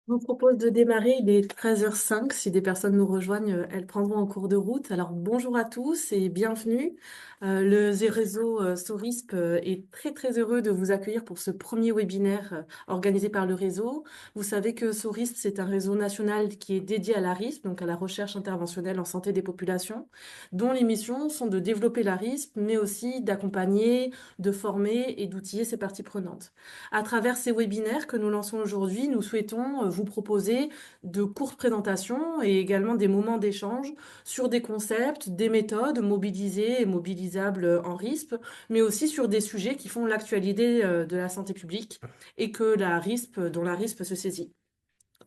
Je vous propose de démarrer, il est 13h05. Si des personnes nous rejoignent, elles prendront en cours de route. Alors bonjour à tous et bienvenue. Le réseau Sorisp est très très heureux de vous accueillir pour ce premier webinaire organisé par le réseau. Vous savez que Sorisp, c'est un réseau national qui est dédié à la RISP, donc à la recherche interventionnelle en santé des populations, dont les missions sont de développer la RISP, mais aussi d'accompagner, de former et d'outiller ses parties prenantes. À travers ces webinaires que nous lançons aujourd'hui, nous souhaitons vous proposer de courtes présentations et également des moments d'échange sur des concepts, des méthodes mobilisées et mobilisables en RISP, mais aussi sur des sujets qui font l'actualité de la santé publique et que dont la RISP se saisit.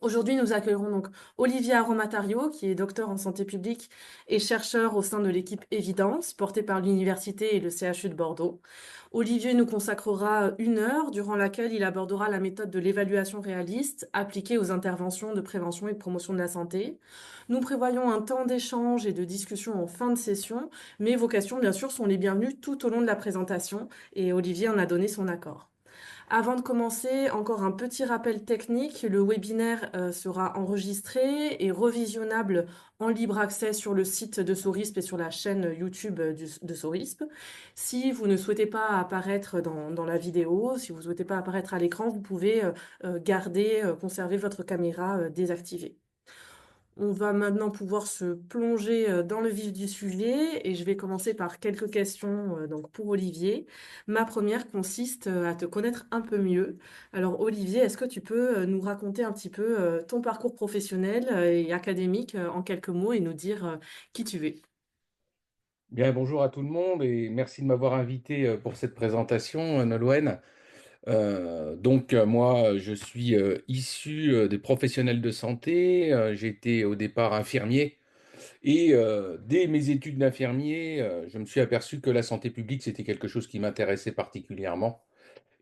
Aujourd'hui, nous accueillerons donc Olivier Aromatario, qui est docteur en santé publique et chercheur au sein de l'équipe Évidence, portée par l'Université et le CHU de Bordeaux. Olivier nous consacrera 1 heure, durant laquelle il abordera la méthode de l'évaluation réaliste appliquée aux interventions de prévention et de promotion de la santé. Nous prévoyons un temps d'échange et de discussion en fin de session, mais vos questions, bien sûr, sont les bienvenues tout au long de la présentation, et Olivier en a donné son accord. Avant de commencer, encore un petit rappel technique. Le webinaire sera enregistré et revisionnable en libre accès sur le site de Sorisp et sur la chaîne YouTube de Sorisp. Si vous ne souhaitez pas apparaître dans la vidéo, si vous ne souhaitez pas apparaître à l'écran, vous pouvez conserver votre caméra désactivée. On va maintenant pouvoir se plonger dans le vif du sujet et je vais commencer par quelques questions donc pour Olivier. Ma première consiste à te connaître un peu mieux. Alors Olivier, est-ce que tu peux nous raconter un petit peu ton parcours professionnel et académique en quelques mots et nous dire qui tu es? Bien, bonjour à tout le monde et merci de m'avoir invité pour cette présentation, Nolwenn. Moi, je suis issu des professionnels de santé. J'ai été au départ infirmier et dès mes études d'infirmier, je me suis aperçu que la santé publique, c'était quelque chose qui m'intéressait particulièrement.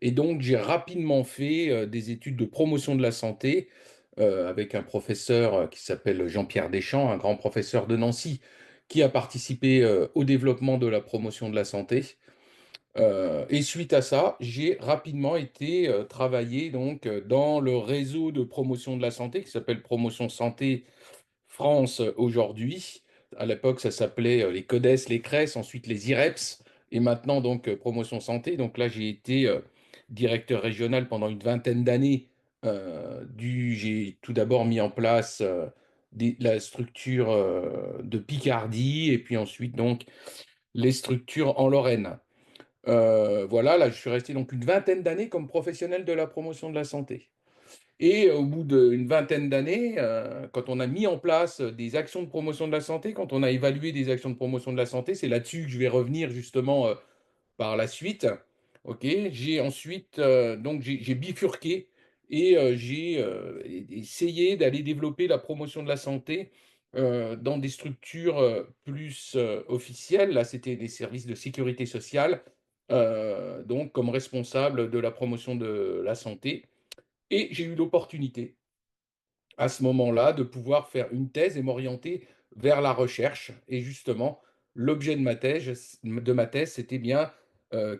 Et donc, j'ai rapidement fait des études de promotion de la santé avec un professeur qui s'appelle Jean-Pierre Deschamps, un grand professeur de Nancy, qui a participé au développement de la promotion de la santé. Et suite à ça, j'ai rapidement été travailler donc dans le réseau de promotion de la santé qui s'appelle Promotion Santé France aujourd'hui. À l'époque, ça s'appelait les CODES, les CRES, ensuite les IREPS, et maintenant donc Promotion Santé. Donc là, j'ai été directeur régional pendant une vingtaine d'années. J'ai tout d'abord mis en place la structure de Picardie, et puis ensuite donc les structures en Lorraine. Voilà, là, je suis resté donc une vingtaine d'années comme professionnel de la promotion de la santé. Et au bout d'une vingtaine d'années, quand on a mis en place des actions de promotion de la santé, quand on a évalué des actions de promotion de la santé, c'est là-dessus que je vais revenir justement par la suite. Ok, j'ai ensuite donc j'ai bifurqué et j'ai essayé d'aller développer la promotion de la santé dans des structures plus officielles. Là, c'était des services de sécurité sociale, donc comme responsable de la promotion de la santé. Et j'ai eu l'opportunité, à ce moment-là, de pouvoir faire une thèse et m'orienter vers la recherche. Et justement, l'objet de ma thèse, c'était bien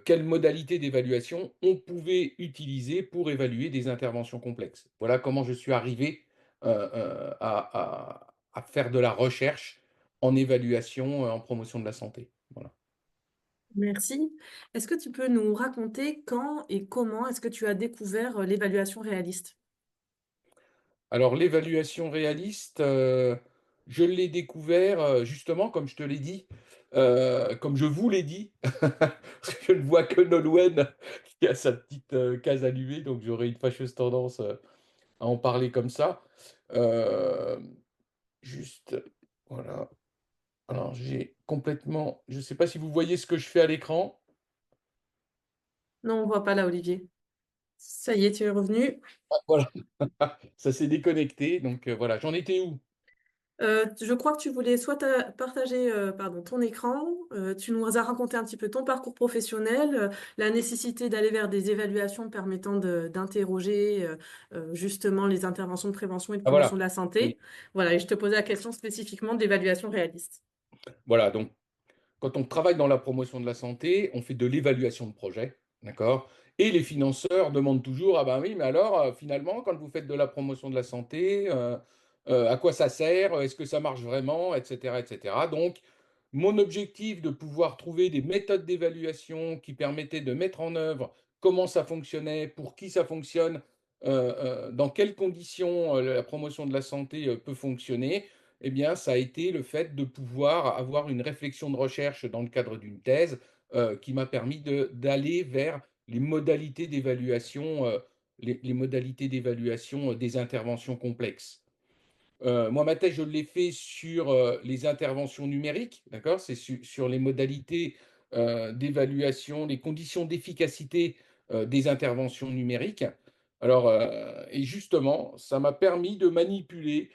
quelles modalités d'évaluation on pouvait utiliser pour évaluer des interventions complexes. Voilà comment je suis arrivé à faire de la recherche en évaluation, en promotion de la santé. Voilà. Merci. Est-ce que tu peux nous raconter quand et comment est-ce que tu as découvert l'évaluation réaliste? Alors l'évaluation réaliste, je l'ai découvert, justement comme je te l'ai dit, comme je vous l'ai dit, parce que je ne vois que Nolwenn qui a sa petite, case allumée, donc j'aurais une fâcheuse tendance, à en parler comme ça. Hem, Juste, voilà. Alors j'ai complètement je ne sais pas si vous voyez ce que je fais à l'écran? Non, on voit pas là, Olivier. Ça y est, tu es revenu. Ah voilà, ça s'est déconnecté, donc voilà. J'en étais où? Je crois que tu voulais soit partager pardon, ton écran, tu nous as raconté un petit peu ton parcours professionnel, la nécessité d'aller vers des évaluations permettant d'interroger justement les interventions de prévention et de Ah promotion de voilà, la santé. oui. Voilà, et je te posais la question spécifiquement d'évaluation réaliste. Voilà, donc quand on travaille dans la promotion de la santé, on fait de l'évaluation de projet. D'accord? Et les financeurs demandent toujours: «Ah ben oui, mais alors, finalement, quand vous faites de la promotion de la santé, à quoi ça sert? Est-ce que ça marche vraiment?» et cetera et cetera. Donc mon objectif de pouvoir trouver des méthodes d'évaluation qui permettaient de mettre en œuvre comment ça fonctionnait, pour qui ça fonctionne, dans quelles conditions, la promotion de la santé, peut fonctionner, eh bien, ça a été le fait de pouvoir avoir une réflexion de recherche dans le cadre d'une thèse, qui m'a permis d'aller vers les modalités d'évaluation, les modalités d'évaluation, des interventions complexes. Moi, ma thèse, je l'ai fait sur, les interventions numériques, d'accord? C'est sur les modalités, d'évaluation, les conditions d'efficacité, des interventions numériques. Alors, et justement, ça m'a permis de manipuler,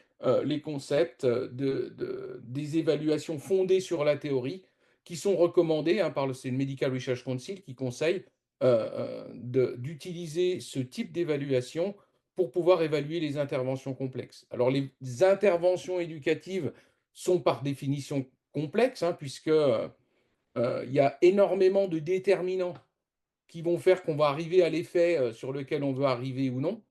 les concepts, des évaluations fondées sur la théorie qui sont recommandées, hein, c'est le Medical Research Council qui conseille, d'utiliser ce type d'évaluation pour pouvoir évaluer les interventions complexes. Alors les interventions éducatives sont par définition complexes, hein, puisque, il y a énormément de déterminants qui vont faire qu'on va arriver à l'effet, sur lequel on veut arriver ou non.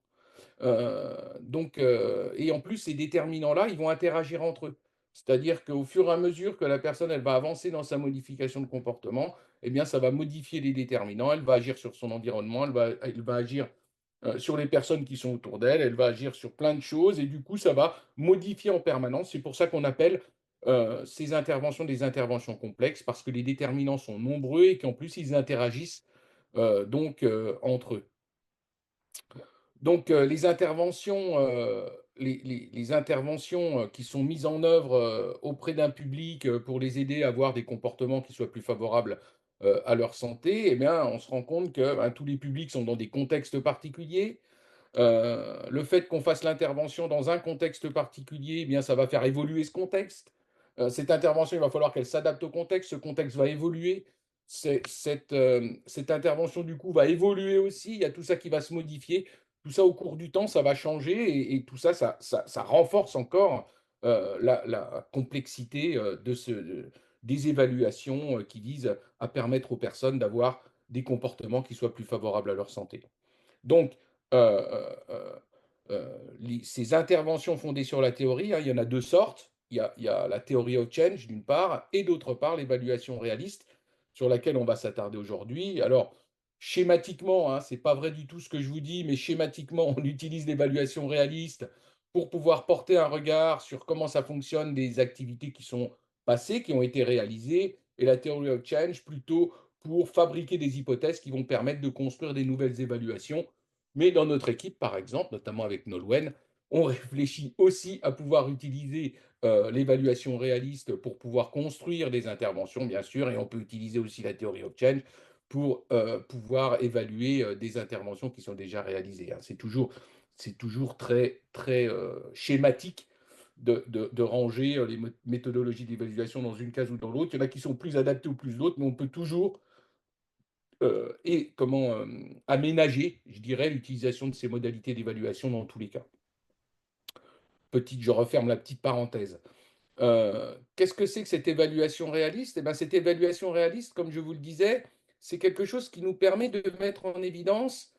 Et en plus, ces déterminants-là, ils vont interagir entre eux. C'est-à-dire qu'au fur et à mesure que la personne, elle va avancer dans sa modification de comportement, eh bien, ça va modifier les déterminants. Elle va agir sur son environnement, elle va agir, sur les personnes qui sont autour d'elle, elle va agir sur plein de choses et du coup, ça va modifier en permanence. C'est pour ça qu'on appelle, ces interventions des interventions complexes parce que les déterminants sont nombreux et qu'en plus, ils interagissent, entre eux. Donc, les interventions, qui sont mises en œuvre, auprès d'un public, pour les aider à avoir des comportements qui soient plus favorables, à leur santé, eh bien, on se rend compte que, ben, tous les publics sont dans des contextes particuliers. Le fait qu'on fasse l'intervention dans un contexte particulier, eh bien, ça va faire évoluer ce contexte. Cette intervention, il va falloir qu'elle s'adapte au contexte, ce contexte va évoluer. Cette intervention, du coup, va évoluer aussi, il y a tout ça qui va se modifier. Tout ça, au cours du temps, ça va changer et tout ça, ça renforce encore, la complexité, des évaluations, qui visent à permettre aux personnes d'avoir des comportements qui soient plus favorables à leur santé. Donc, heu ces interventions fondées sur la théorie, hein, il y en a 2 sortes. Il y a la theory of change d'une part et d'autre part l'évaluation réaliste sur laquelle on va s'attarder aujourd'hui. Alors schématiquement, hein, c'est pas vrai du tout ce que je vous dis, mais schématiquement, on utilise l'évaluation réaliste pour pouvoir porter un regard sur comment ça fonctionne des activités qui sont passées, qui ont été réalisées et la theory of change plutôt pour fabriquer des hypothèses qui vont permettre de construire des nouvelles évaluations. Mais dans notre équipe, par exemple, notamment avec Nolwenn, on réfléchit aussi à pouvoir utiliser, l'évaluation réaliste pour pouvoir construire des interventions, bien sûr, et on peut utiliser aussi la theory of change pour, pouvoir évaluer, des interventions qui sont déjà réalisées, hein. C'est toujours très, très, schématique de ranger, les méthodologies d'évaluation dans une case ou dans l'autre. Il y en a qui sont plus adaptées ou plus d'autres, mais on peut toujours aménager, je dirais, l'utilisation de ces modalités d'évaluation dans tous les cas. Je referme la petite parenthèse. Qu'est-ce que c'est que cette évaluation réaliste? Eh ben, cette évaluation réaliste, comme je vous le disais, c'est quelque chose qui nous permet de mettre en évidence,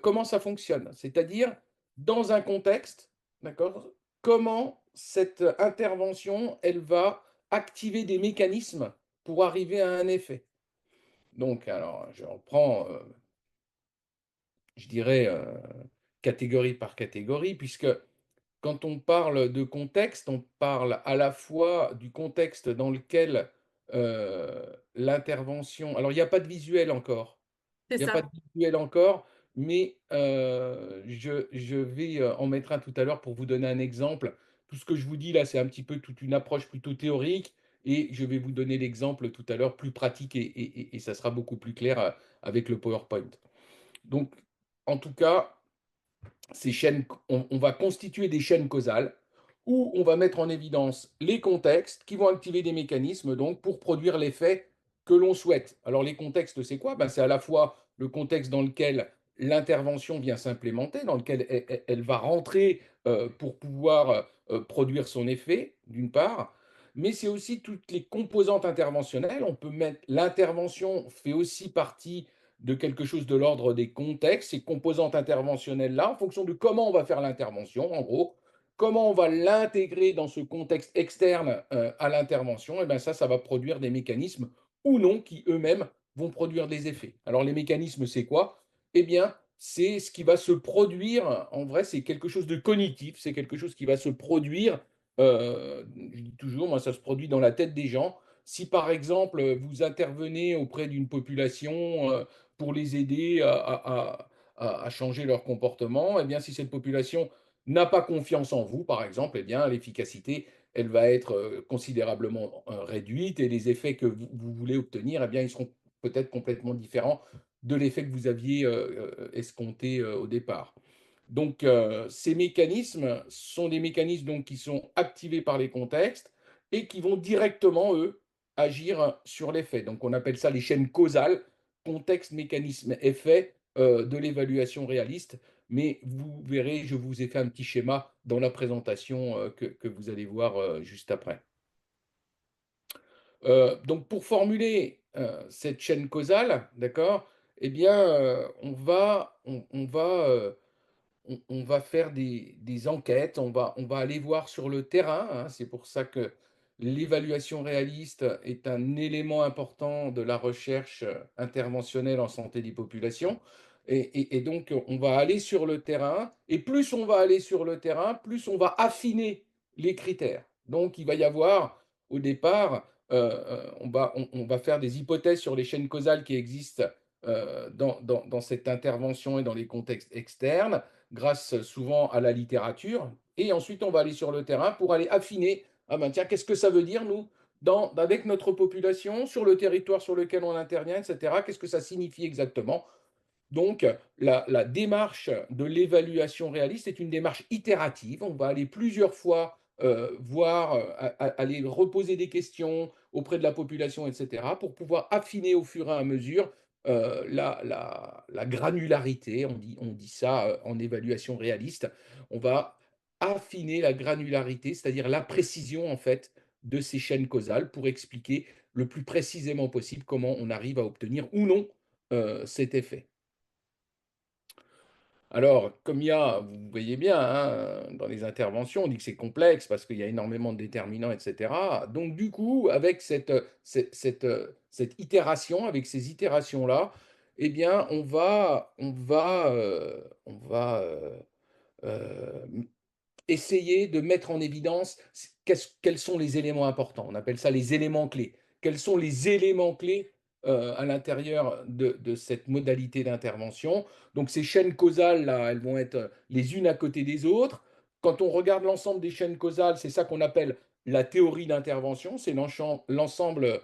comment ça fonctionne. C'est-à-dire, dans un contexte, d'accord? Comment cette intervention, elle va activer des mécanismes pour arriver à un effet. Donc alors, je reprends, je dirais, catégorie par catégorie, puisque quand on parle de contexte, on parle à la fois du contexte dans lequel, l'intervention alors il n'y a pas de visuel encore. C'est Il n'y a pas de ça. visuel encore, mais je vais, en mettre un tout à l'heure pour vous donner un exemple. Tout ce que je vous dis là, c'est un petit peu toute une approche plutôt théorique et je vais vous donner l'exemple tout à l'heure plus pratique et ça sera beaucoup plus clair, avec le PowerPoint. Donc en tout cas, ces chaînes, on va constituer des chaînes causales où on va mettre en évidence les contextes qui vont activer des mécanismes donc pour produire l'effet que l'on souhaite. Alors les contextes, c'est quoi? Ben, c'est à la fois le contexte dans lequel l'intervention vient s'implémenter, dans lequel elle va rentrer pour pouvoir produire son effet, d'une part, mais c'est aussi toutes les composantes interventionnelles. On peut mettre l'intervention fait aussi partie de quelque chose de l'ordre des contextes, ces composantes interventionnelles-là, en fonction de comment on va faire l'intervention, en gros, comment on va l'intégrer dans ce contexte externe, à l'intervention, et bien ça va produire des mécanismes ou non qui eux-mêmes vont produire des effets. Alors les mécanismes, c'est quoi? Eh bien, c'est ce qui va se produire, en vrai, c'est quelque chose de cognitif, c'est quelque chose qui va se produire, je dis toujours, moi, ça se produit dans la tête des gens. Si par exemple, vous intervenez auprès d'une population, pour les aider à changer leur comportement, eh bien, si cette population n'a pas confiance en vous, par exemple, eh bien, l'efficacité, elle va être, considérablement, réduite et les effets que vous voulez obtenir, eh bien, ils seront peut-être complètement différents de l'effet que vous aviez, escompté, au départ. Donc, ces mécanismes sont des mécanismes donc qui sont activés par les contextes et qui vont directement, eux, agir sur l'effet. Donc on appelle ça les chaînes causales, contexte, mécanisme, effet, de l'évaluation réaliste. Mais vous verrez, je vous ai fait un petit schéma dans la présentation, que vous allez voir, juste après. Donc pour formuler, cette chaîne causale, d'accord? Eh bien, on va faire des enquêtes, on va aller voir sur le terrain, hein. C'est pour ça que l'évaluation réaliste est un élément important de la recherche, interventionnelle en santé des populations et donc on va aller sur le terrain et plus on va aller sur le terrain, plus on va affiner les critères. Donc il va y avoir au départ, on va faire des hypothèses sur les chaînes causales qui existent, dans cette intervention et dans les contextes externes grâce souvent à la littérature. Et ensuite, on va aller sur le terrain pour aller affiner. Ah ben tiens, qu'est-ce que ça veut dire, nous, avec notre population, sur le territoire sur lequel on intervient, etc. Qu'est-ce que ça signifie exactement? Donc, la démarche de l'évaluation réaliste est une démarche itérative. On va aller plusieurs fois voir, aller reposer des questions auprès de la population, etc., pour pouvoir affiner au fur et à mesure la granularité. On dit ça en évaluation réaliste. On va affiner la granularité, c'est-à-dire la précision, en fait, de ces chaînes causales pour expliquer le plus précisément possible comment on arrive à obtenir ou non cet effet. Alors, comme il y a, vous voyez bien, hein, dans les interventions, on dit que c'est complexe parce qu'il y a énormément de déterminants, et cetera. Donc du coup, avec cette itération, avec ces itérations-là, eh bien, heu essayer de mettre en évidence quels sont les éléments importants. On appelle ça les éléments clés. Quels sont les éléments clés à l'intérieur de cette modalité d'intervention? Donc ces chaînes causales-là, elles vont être les unes à côté des autres. Quand on regarde l'ensemble des chaînes causales, c'est ça qu'on appelle la théorie d'intervention, c'est l'ensemble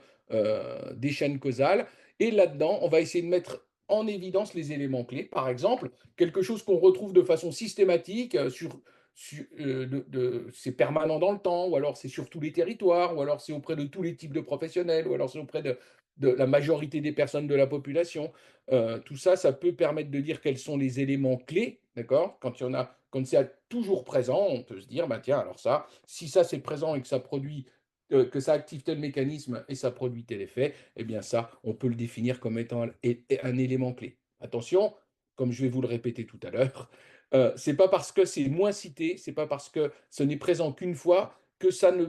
des chaînes causales. Et là-dedans, on va essayer de mettre en évidence les éléments clés. Par exemple, quelque chose qu'on retrouve de façon systématique c'est permanent dans le temps, ou alors c'est sur tous les territoires, ou alors c'est auprès de tous les types de professionnels, ou alors c'est auprès de la majorité des personnes de la population. Tout ça, ça peut permettre de dire quels sont les éléments clés, d'accord? Quand c'est toujours présent, on peut se dire, bah tiens, alors ça, si ça c'est présent et que ça produit, que ça active tel mécanisme et ça produit tel effet, eh bien ça, on peut le définir comme étant un élément clé. Attention, comme je vais vous le répéter tout à l'heure, c'est pas parce que c'est moins cité, c'est pas parce que ce n'est présent qu'une fois que ça ne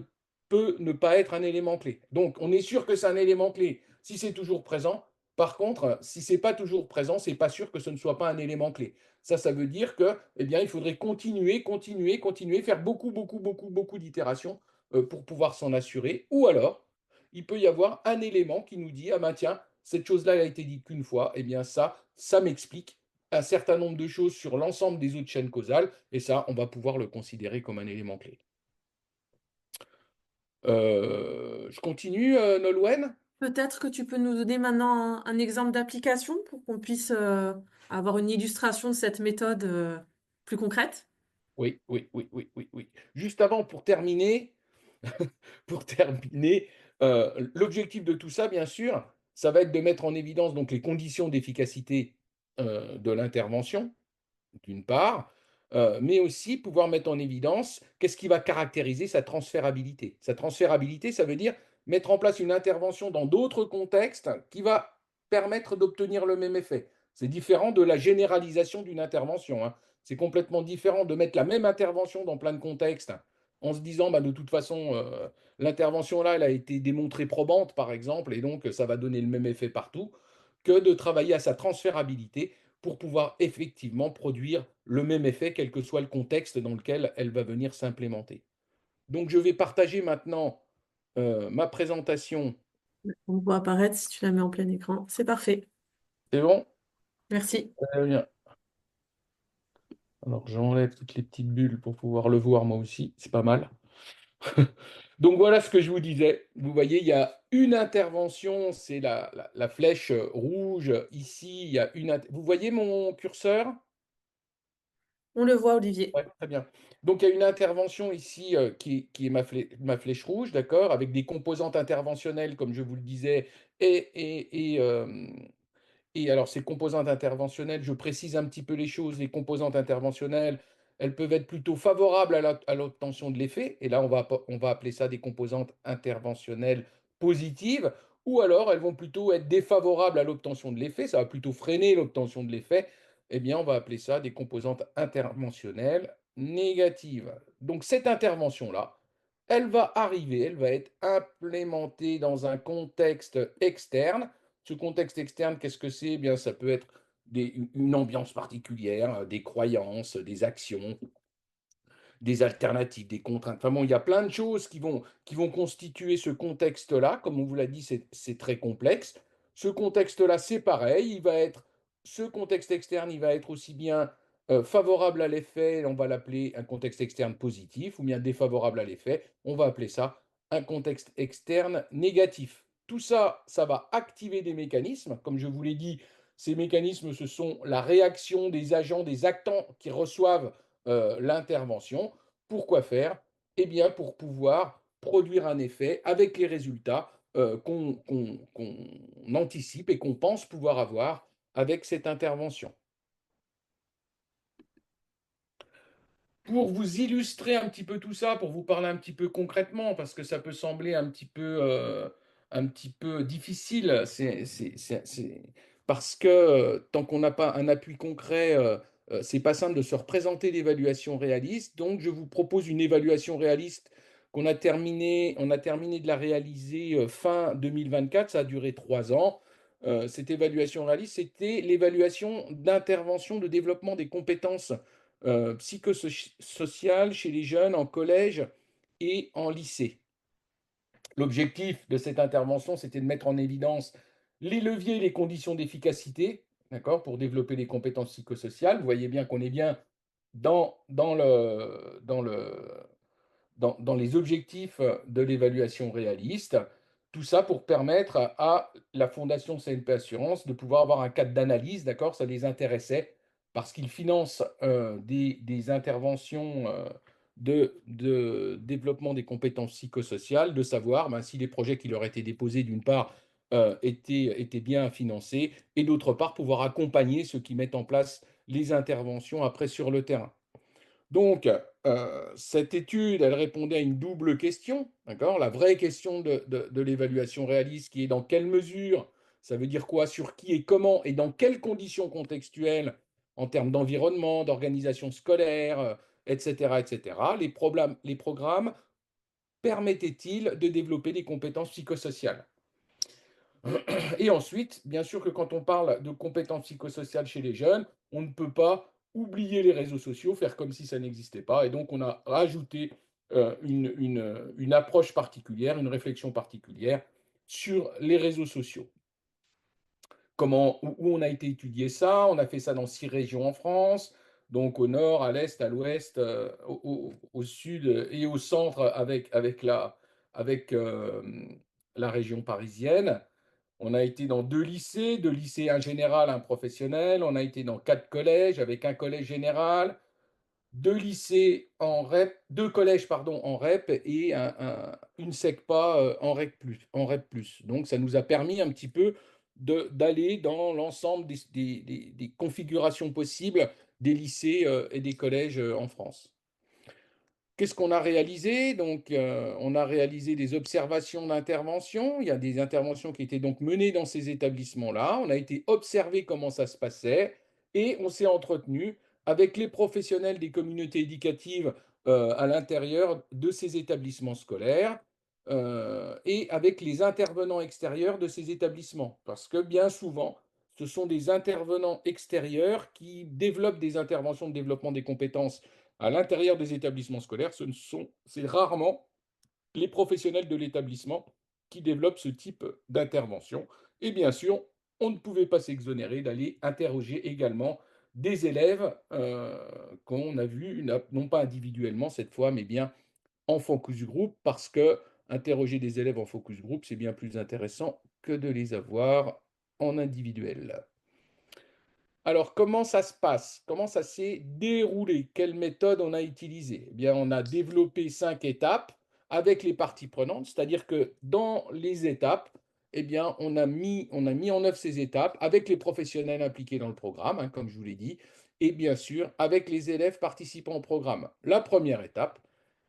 peut ne pas être un élément clé. Donc on est sûr que c'est un élément clé si c'est toujours présent. Par contre, si c'est pas toujours présent, c'est pas sûr que ce ne soit pas un élément clé. Ça veut dire que, eh bien, il faudrait continuer, continuer, continuer, faire beaucoup, beaucoup, beaucoup, beaucoup d'itérations, pour pouvoir s'en assurer. Ou alors, il peut y avoir un élément qui nous dit: «Ah ben tiens, cette chose-là, elle a été dite qu'une fois, eh bien ça m'explique un certain nombre de choses sur l'ensemble des autres chaînes causales et ça, on va pouvoir le considérer comme un élément clé. Je continue, Nolwenn? Peut-être que tu peux nous donner maintenant un exemple d'application pour qu'on puisse avoir une illustration de cette méthode plus concrète. Oui, oui, oui, oui, oui, oui. Juste avant, pour terminer, pour terminer, l'objectif de tout ça, bien sûr, ça va être de mettre en évidence donc les conditions d'efficacité, de l'intervention, d'une part, mais aussi pouvoir mettre en évidence qu'est-ce qui va caractériser sa transférabilité. Sa transférabilité, ça veut dire mettre en place une intervention dans d'autres contextes qui va permettre d'obtenir le même effet. C'est différent de la généralisation d'une intervention, hein. C'est complètement différent de mettre la même intervention dans plein de contextes en se disant, bah, de toute façon, l'intervention là, elle a été démontrée probante, par exemple, et donc ça va donner le même effet partout, que de travailler à sa transférabilité pour pouvoir effectivement produire le même effet, quel que soit le contexte dans lequel elle va venir s'implémenter. Donc je vais partager maintenant ma présentation. On voit apparaître si tu la mets en plein écran. C'est parfait. C'est bon? Merci. Très bien. Alors j'enlève toutes les petites bulles pour pouvoir le voir moi aussi, c'est pas mal. Donc voilà ce que je vous disais. Vous voyez, il y a une intervention, c'est la flèche rouge. Ici, il y a vous voyez mon curseur? On le voit, Olivier. Ouais, très bien. Donc il y a une intervention ici qui est ma flèche rouge, d'accord, avec des composantes interventionnelles, comme je vous le disais, et alors, ces composantes interventionnelles, je précise un petit peu les choses. Les composantes interventionnelles, elles peuvent être plutôt favorables à l'obtention de l'effet, et là, on va appeler ça des composantes interventionnelles positives, ou alors elles vont plutôt être défavorables à l'obtention de l'effet, ça va plutôt freiner l'obtention de l'effet, eh bien, on va appeler ça des composantes interventionnelles négatives. Donc, cette intervention-là, elle va arriver, elle va être implémentée dans un contexte externe. Ce contexte externe, qu'est-ce que c'est? Eh bien, ça peut être une ambiance particulière, des croyances, des actions, des alternatives, des contraintes. Enfin bon, il y a plein de choses qui vont constituer ce contexte-là. Comme on vous l'a dit, c'est très complexe. Ce contexte-là, c'est pareil. Ce contexte externe, il va être aussi bien favorable à l'effet, on va l'appeler un contexte externe positif, ou bien défavorable à l'effet, on va appeler ça un contexte externe négatif. Tout ça, ça va activer des mécanismes. Comme je vous l'ai dit, ces mécanismes, ce sont la réaction des agents, des actants qui reçoivent l'intervention. Pourquoi faire? Eh bien, pour pouvoir produire un effet avec les résultats qu'on anticipe et qu'on pense pouvoir avoir avec cette intervention. Pour vous illustrer un petit peu tout ça, pour vous parler un petit peu concrètement, parce que ça peut sembler un petit peu difficile, parce que tant qu'on n'a pas un appui concret, c'est pas simple de se représenter l'évaluation réaliste. Donc, je vous propose une évaluation réaliste on a terminé de la réaliser fin 2024, ça a duré 3 ans. Cette évaluation réaliste, c'était l'évaluation d'intervention de développement des compétences psychosocial chez les jeunes en collège et en lycée. L'objectif de cette intervention, c'était de mettre en évidence les leviers et les conditions d'efficacité, d'accord, pour développer les compétences psychosociales. Vous voyez bien qu'on est bien dans dans les objectifs de l'évaluation réaliste. Tout ça pour permettre à la Fondation CNP Assurance de pouvoir avoir un cadre d'analyse, d'accord? Ça les intéressait parce qu'ils financent des interventions de développement des compétences psychosociales, de savoir ben, si les projets qui leur étaient déposés, d'une part, étaient bien financés, et d'autre part, pouvoir accompagner ceux qui mettent en place les interventions après sur le terrain. Donc, cette étude, elle répondait à une double question, d'accord? La vraie question de l'évaluation réaliste, qui est dans quelle mesure, ça veut dire quoi, sur qui et comment, et dans quelles conditions contextuelles, en termes d'environnement, d'organisation scolaire, etc., etc., les programmes permettaient-ils de développer des compétences psychosociales? Et ensuite, bien sûr que quand on parle de compétences psychosociales chez les jeunes, on ne peut pas oublier les réseaux sociaux, faire comme si ça n'existait pas. Et donc, on a rajouté une approche particulière, une réflexion particulière sur les réseaux sociaux. Où on a été étudier ça? On a fait ça dans 6 régions en France, donc au nord, à l'est, à l'ouest, au sud et au centre avec la région parisienne. On a été dans 2 lycées, 2 lycées, un général, un professionnel. On a été dans 4 collèges avec un collège général, 2 lycées en REP, 2 collèges pardon, en REP et une SECPA en REP+. Donc ça nous a permis un petit peu d'aller dans l'ensemble des configurations possibles des lycées et des collèges en France. Qu'est-ce qu'on a réalisé? Donc, on a réalisé des observations d'intervention. Il y a des interventions qui étaient donc menées dans ces établissements-là. On a été observer comment ça se passait et on s'est entretenu avec les professionnels des communautés éducatives, à l'intérieur de ces établissements scolaires, et avec les intervenants extérieurs de ces établissements. Parce que bien souvent, ce sont des intervenants extérieurs qui développent des interventions de développement des compétences à l'intérieur des établissements scolaires. C'est rarement les professionnels de l'établissement qui développent ce type d'intervention. Et bien sûr, on ne pouvait pas s'exonérer d'aller interroger également des élèves, qu'on a vus, non pas individuellement cette fois, mais bien en focus group, parce que interroger des élèves en focus group, c'est bien plus intéressant que de les avoir en individuel. Alors, comment ça se passe? Comment ça s'est déroulé? Quelle méthode on a utilisée? Eh bien, on a développé 5 étapes avec les parties prenantes, c'est-à-dire que dans les étapes, eh bien, on a mis en œuvre ces étapes avec les professionnels impliqués dans le programme, hein, comme je vous l'ai dit, et bien sûr avec les élèves participant au programme. La première étape,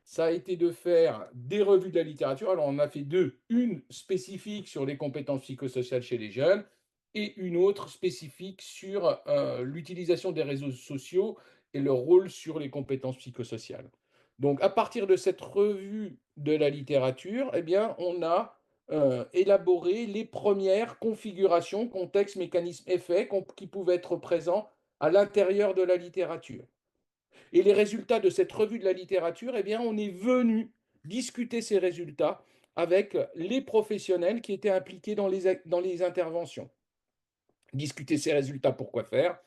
ça a été de faire des revues de la littérature. Alors, on en a fait deux, une spécifique sur les compétences psychosociales chez les jeunes et une autre spécifique sur l'utilisation des réseaux sociaux et leur rôle sur les compétences psychosociales. Donc, à partir de cette revue de la littérature, eh bien, on a élaboré les premières configurations, contexte, mécanisme, effet qui pouvaient être présents à l'intérieur de la littérature. Et les résultats de cette revue de la littérature, eh bien, on est venu discuter ces résultats avec les professionnels qui étaient impliqués dans les interventions. Discuter ces résultats, pourquoi faire?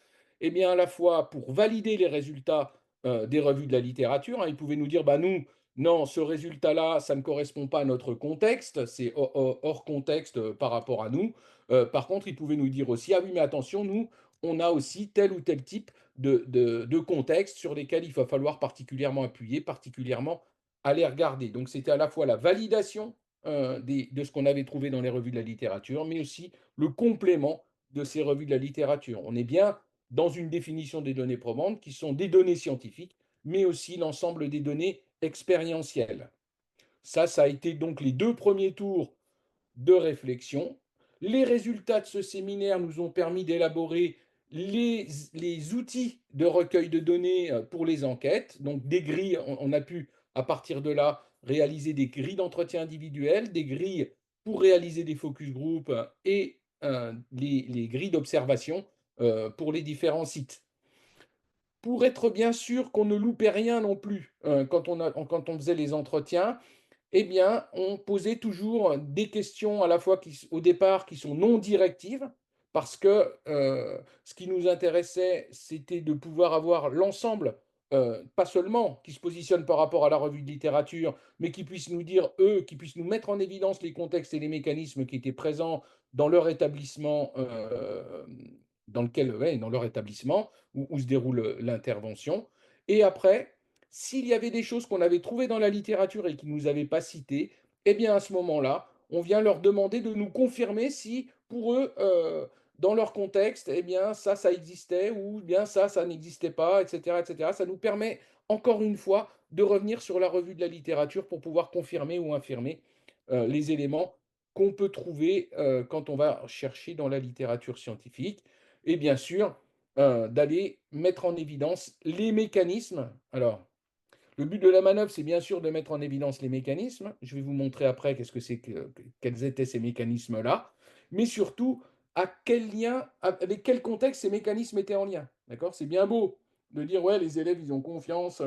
Eh bien, à la fois pour valider les résultats des revues de la littérature, hein, ils pouvaient nous dire, bah nous, non, ce résultat-là, ça ne correspond pas à notre contexte, c'est hors contexte par rapport à nous. Par contre, ils pouvaient nous dire aussi, ah oui, mais attention, nous, on a aussi tel ou tel type de contexte sur lesquels il va falloir particulièrement appuyer, particulièrement aller regarder. Donc, c'était à la fois la validation de ce qu'on avait trouvé dans les revues de la littérature, mais aussi le complément de ces revues de la littérature. On est bien dans une définition des données probantes qui sont des données scientifiques, mais aussi l'ensemble des données expérientielles. Ça a été donc les deux premiers tours de réflexion. Les résultats de ce séminaire nous ont permis d'élaborer les outils de recueil de données pour les enquêtes. Donc des grilles, on a pu à partir de là réaliser des grilles d'entretien individuel, des grilles pour réaliser des focus group et les grilles d'observation pour les différents sites. Pour être bien sûr qu'on ne loupait rien non plus quand on faisait les entretiens, eh bien, on posait toujours des questions à la fois au départ qui sont non directives, parce que ce qui nous intéressait, c'était de pouvoir avoir l'ensemble, pas seulement qui se positionne par rapport à la revue de littérature, mais qui puissent nous dire, eux, qui puissent nous mettre en évidence les contextes et les mécanismes qui étaient présents dans leur établissement, dans leur établissement où se déroule l'intervention. Et après, s'il y avait des choses qu'on avait trouvées dans la littérature et qu'ils ne nous avaient pas citées, eh bien à ce moment-là, on vient leur demander de nous confirmer si pour eux, dans leur contexte, eh bien ça existait ou bien ça n'existait pas, etc., etc. Ça nous permet encore une fois de revenir sur la revue de la littérature pour pouvoir confirmer ou infirmer les éléments qu'on peut trouver quand on va chercher dans la littérature scientifique. Et bien sûr, d'aller mettre en évidence les mécanismes. Alors, le but de la manœuvre, c'est bien sûr de mettre en évidence les mécanismes. Je vais vous montrer après qu'est-ce que c'est quels étaient ces mécanismes-là, mais surtout à quel lien, avec quel contexte ces mécanismes étaient en lien. D'accord? C'est bien beau de dire ouais, les élèves, ils ont confiance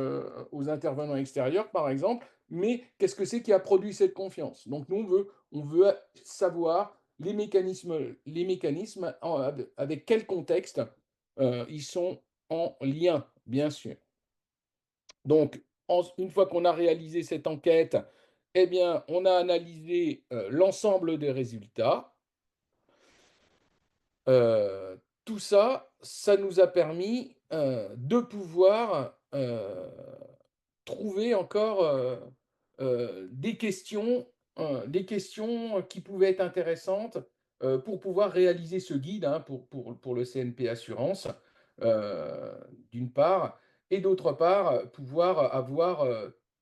aux intervenants extérieurs, par exemple, mais qu'est-ce que c'est qui a produit cette confiance? Donc nous, on veut savoir les mécanismes avec quel contexte ils sont en lien, bien sûr. Donc, une fois qu'on a réalisé cette enquête, eh bien, on a analysé l'ensemble des résultats. Tout ça, ça nous a permis de pouvoir trouver encore des questions qui pouvaient être intéressantes pour pouvoir réaliser ce guide hein, pour le CNP Assurance, d'une part, et d'autre part, pouvoir avoir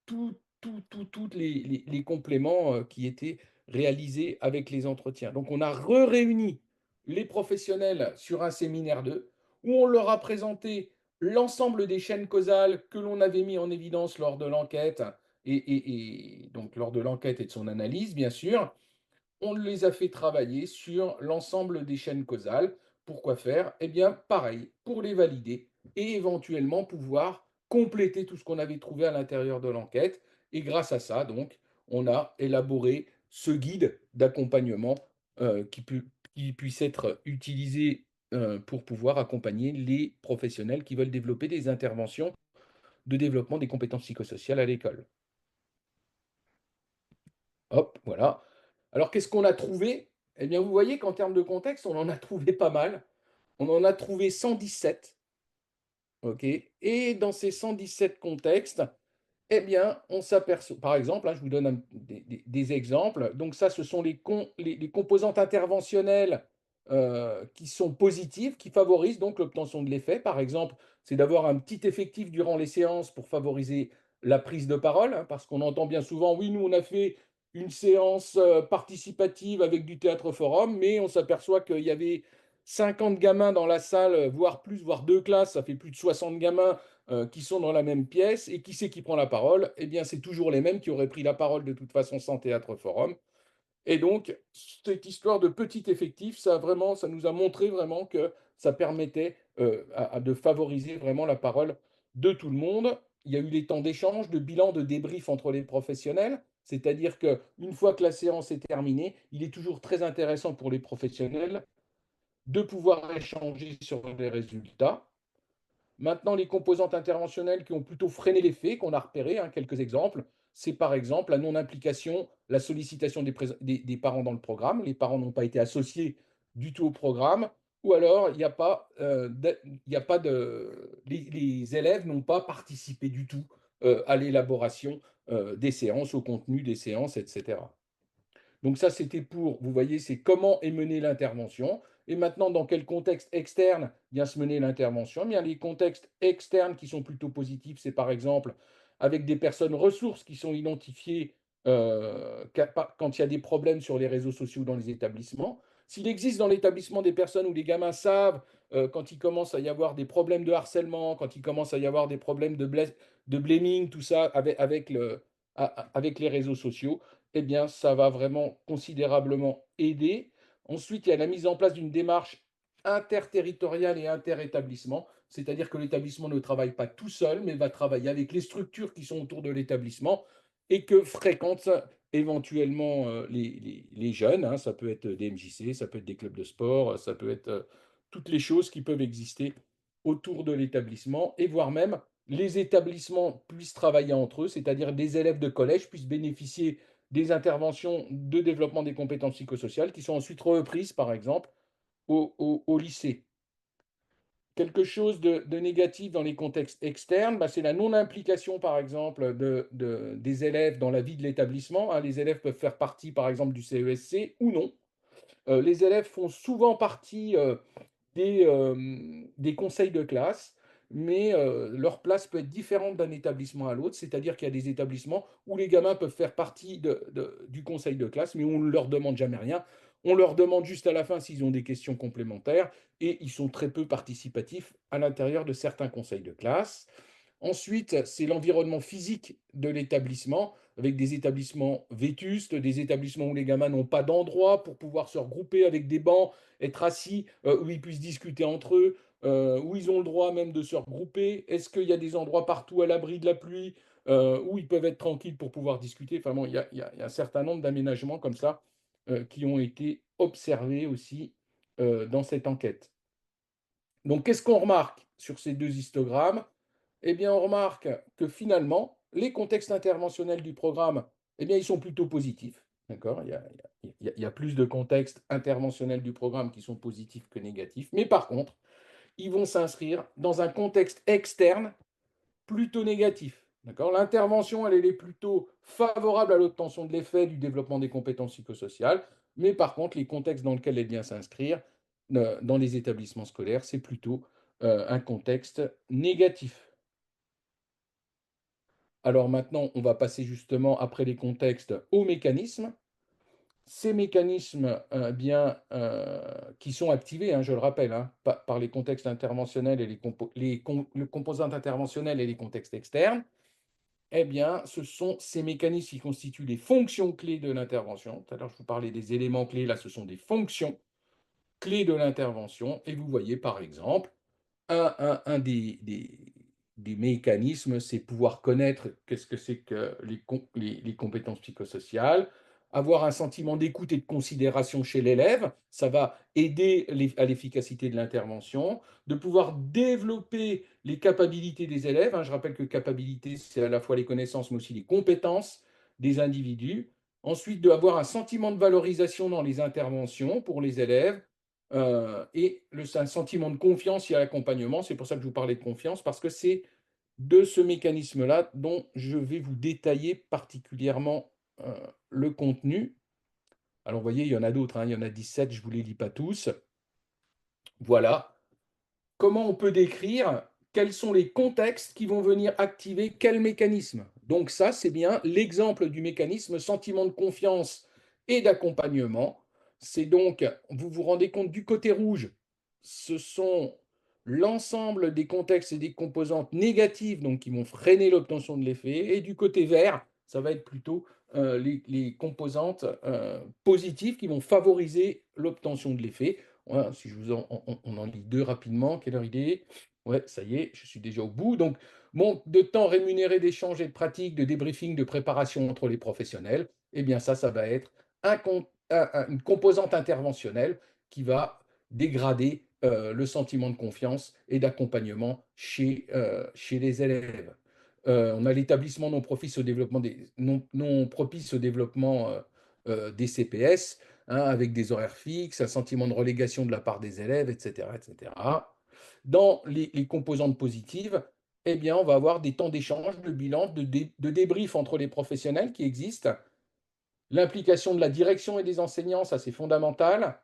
toutes les compléments qui étaient réalisés avec les entretiens. Donc on a réuni les professionnels sur un séminaire 2 où on leur a présenté l'ensemble des chaînes causales que l'on avait mis en évidence lors de l'enquête et donc lors de l'enquête et de son analyse, bien sûr. On les a fait travailler sur l'ensemble des chaînes causales. Pourquoi faire? Eh bien, pareil, pour les valider et éventuellement pouvoir compléter tout ce qu'on avait trouvé à l'intérieur de l'enquête. Et grâce à ça, donc, on a élaboré ce guide d'accompagnement qui puisse être utilisé pour pouvoir accompagner les professionnels qui veulent développer des interventions de développement des compétences psychosociales à l'école. Hop, voilà. Alors qu'est-ce qu'on a trouvé? Eh bien, vous voyez qu'en termes de contexte, on en a trouvé pas mal. On en a trouvé 117, OK? Et dans ces 117 contextes, eh bien, on s'aperçoit par exemple, hein, je vous donne des exemples. Donc ça, ce sont les composantes interventionnelles, qui sont positives, qui favorisent donc l'obtention de l'effet. Par exemple, c'est d'avoir un petit effectif durant les séances pour favoriser la prise de parole, hein, parce qu'on entend bien souvent: «Oui, nous, on a fait une séance, participative avec du théâtre forum», mais on s'aperçoit qu'il y avait 50 gamins dans la salle, voire plus, voire 2 classes, ça fait plus de 60 gamins qui sont dans la même pièce. Et qui c'est qui prend la parole? Eh bien, c'est toujours les mêmes qui auraient pris la parole de toute façon sans Théâtre Forum. Et donc, cette histoire de petit effectif, ça nous a montré vraiment que ça permettait de favoriser vraiment la parole de tout le monde. Il y a eu les temps d'échange, de bilan, de débrief entre les professionnels. C'est-à-dire qu'une fois que la séance est terminée, il est toujours très intéressant pour les professionnels de pouvoir échanger sur les résultats. Maintenant, les composantes interventionnelles qui ont plutôt freiné l'effet, qu'on a repéré, hein, quelques exemples, c'est par exemple la non-implication, la sollicitation des parents dans le programme. Les parents n'ont pas été associés du tout au programme, ou alors il n'y a pas, il y a pas de, les élèves n'ont pas participé du tout à l'élaboration des séances, au contenu des séances, etc. Donc ça, c'était pour, vous voyez, c'est comment est menée l'intervention. Et maintenant, dans quel contexte externe vient se mener l'intervention? Eh bien, les contextes externes qui sont plutôt positifs, c'est par exemple avec des personnes ressources qui sont identifiées quand il y a des problèmes sur les réseaux sociaux dans les établissements. S'il existe dans l'établissement des personnes où les gamins savent, quand il commence à y avoir des problèmes de harcèlement, quand il commence à y avoir des problèmes de blaming, tout ça avec les réseaux sociaux, eh bien, ça va vraiment considérablement aider. Ensuite, il y a la mise en place d'une démarche interterritoriale et interétablissement, c'est-à-dire que l'établissement ne travaille pas tout seul, mais va travailler avec les structures qui sont autour de l'établissement et que fréquentent éventuellement les jeunes, hein. Ça peut être des MJC, ça peut être des clubs de sport, ça peut être toutes les choses qui peuvent exister autour de l'établissement, et voire même les établissements puissent travailler entre eux, c'est-à-dire des élèves de collège puissent bénéficier des interventions de développement des compétences psychosociales qui sont ensuite reprises, par exemple, au lycée. Quelque chose de négatif dans les contextes externes, bah, c'est la non-implication, par exemple, des élèves dans la vie de l'établissement, hein. Les élèves peuvent faire partie, par exemple, du CESC ou non. Les élèves font souvent partie des conseils de classe, mais leur place peut être différente d'un établissement à l'autre. C'est-à-dire qu'il y a des établissements où les gamins peuvent faire partie du conseil de classe, mais on ne leur demande jamais rien. On leur demande juste à la fin s'ils ont des questions complémentaires, et ils sont très peu participatifs à l'intérieur de certains conseils de classe. Ensuite, c'est l'environnement physique de l'établissement, avec des établissements vétustes, des établissements où les gamins n'ont pas d'endroit pour pouvoir se regrouper avec des bancs, être assis, où ils puissent discuter entre eux, où ils ont le droit même de se regrouper. Est-ce qu'il y a des endroits partout à l'abri de la pluie, où ils peuvent être tranquilles pour pouvoir discuter? Enfin bon, il y a un certain nombre d'aménagements comme ça qui ont été observés aussi dans cette enquête. Donc, qu'est-ce qu'on remarque sur ces deux histogrammes? Eh bien, on remarque que finalement, les contextes interventionnels du programme, eh bien, ils sont plutôt positifs. D'accord? Il y a plus de contextes interventionnels du programme qui sont positifs que négatifs. Mais par contre, ils vont s'inscrire dans un contexte externe plutôt négatif. D'accord? L'intervention, elle est plutôt favorable à l'obtention de l'effet du développement des compétences psychosociales. Mais par contre, les contextes dans lesquels elle vient s'inscrire, dans les établissements scolaires, c'est plutôt un contexte négatif. Alors maintenant, on va passer justement, après les contextes, aux mécanismes. Ces mécanismes, qui sont activés, hein, je le rappelle, hein, par les contextes interventionnels et les composantes interventionnelles et les contextes externes, eh bien, ce sont ces mécanismes qui constituent les fonctions clés de l'intervention. Tout à l'heure, je vous parlais des éléments clés, là, ce sont des fonctions clés de l'intervention. Et vous voyez, par exemple, un des mécanismes, c'est pouvoir connaître qu'est-ce que c'est que les compétences psychosociales, avoir un sentiment d'écoute et de considération chez l'élève, ça va aider à l'efficacité de l'intervention, de pouvoir développer les capacités des élèves, hein. Je rappelle que capacité, c'est à la fois les connaissances, mais aussi les compétences des individus. Ensuite, d'avoir un sentiment de valorisation dans les interventions pour les élèves, et un sentiment de confiance et l'accompagnement. C'est pour ça que je vous parlais de confiance, parce que c'est de ce mécanisme-là dont je vais vous détailler particulièrement le contenu. Alors, vous voyez, il y en a d'autres, hein, il y en a 17, je ne vous les lis pas tous. Voilà. Comment on peut décrire quels sont les contextes qui vont venir activer quel mécanisme? Donc ça, c'est bien l'exemple du mécanisme sentiment de confiance et d'accompagnement. C'est donc, vous vous rendez compte, du côté rouge, ce sont l'ensemble des contextes et des composantes négatives, donc qui vont freiner l'obtention de l'effet, et du côté vert, ça va être plutôt les composantes positives qui vont favoriser l'obtention de l'effet. Voilà, si je vous on en lit 2 rapidement. Quelle heure il est? Ouais, ça y est, je suis déjà au bout. Donc, manque de temps rémunéré d'échange et de pratique, de débriefing, de préparation entre les professionnels, eh bien ça va être une composante interventionnelle qui va dégrader le sentiment de confiance et d'accompagnement chez les élèves. On a l'établissement non propice au développement des CPS, hein, avec des horaires fixes, un sentiment de relégation de la part des élèves, etc. etc. Dans les composantes positives, eh bien, on va avoir des temps d'échange, de bilan, de débrief entre les professionnels qui existent, l'implication de la direction et des enseignants, ça c'est fondamental,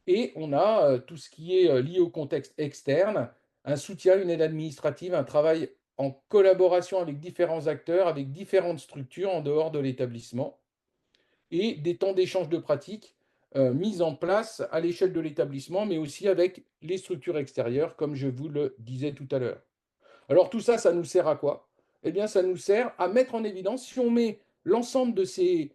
et on a tout ce qui est lié au contexte externe, un soutien, une aide administrative, un travail en collaboration avec différents acteurs, avec différentes structures en dehors de l'établissement, et des temps d'échange de pratiques mis en place à l'échelle de l'établissement, mais aussi avec les structures extérieures, comme je vous le disais tout à l'heure. Alors tout ça, ça nous sert à quoi? Eh bien, ça nous sert à mettre en évidence, si on met l'ensemble de ces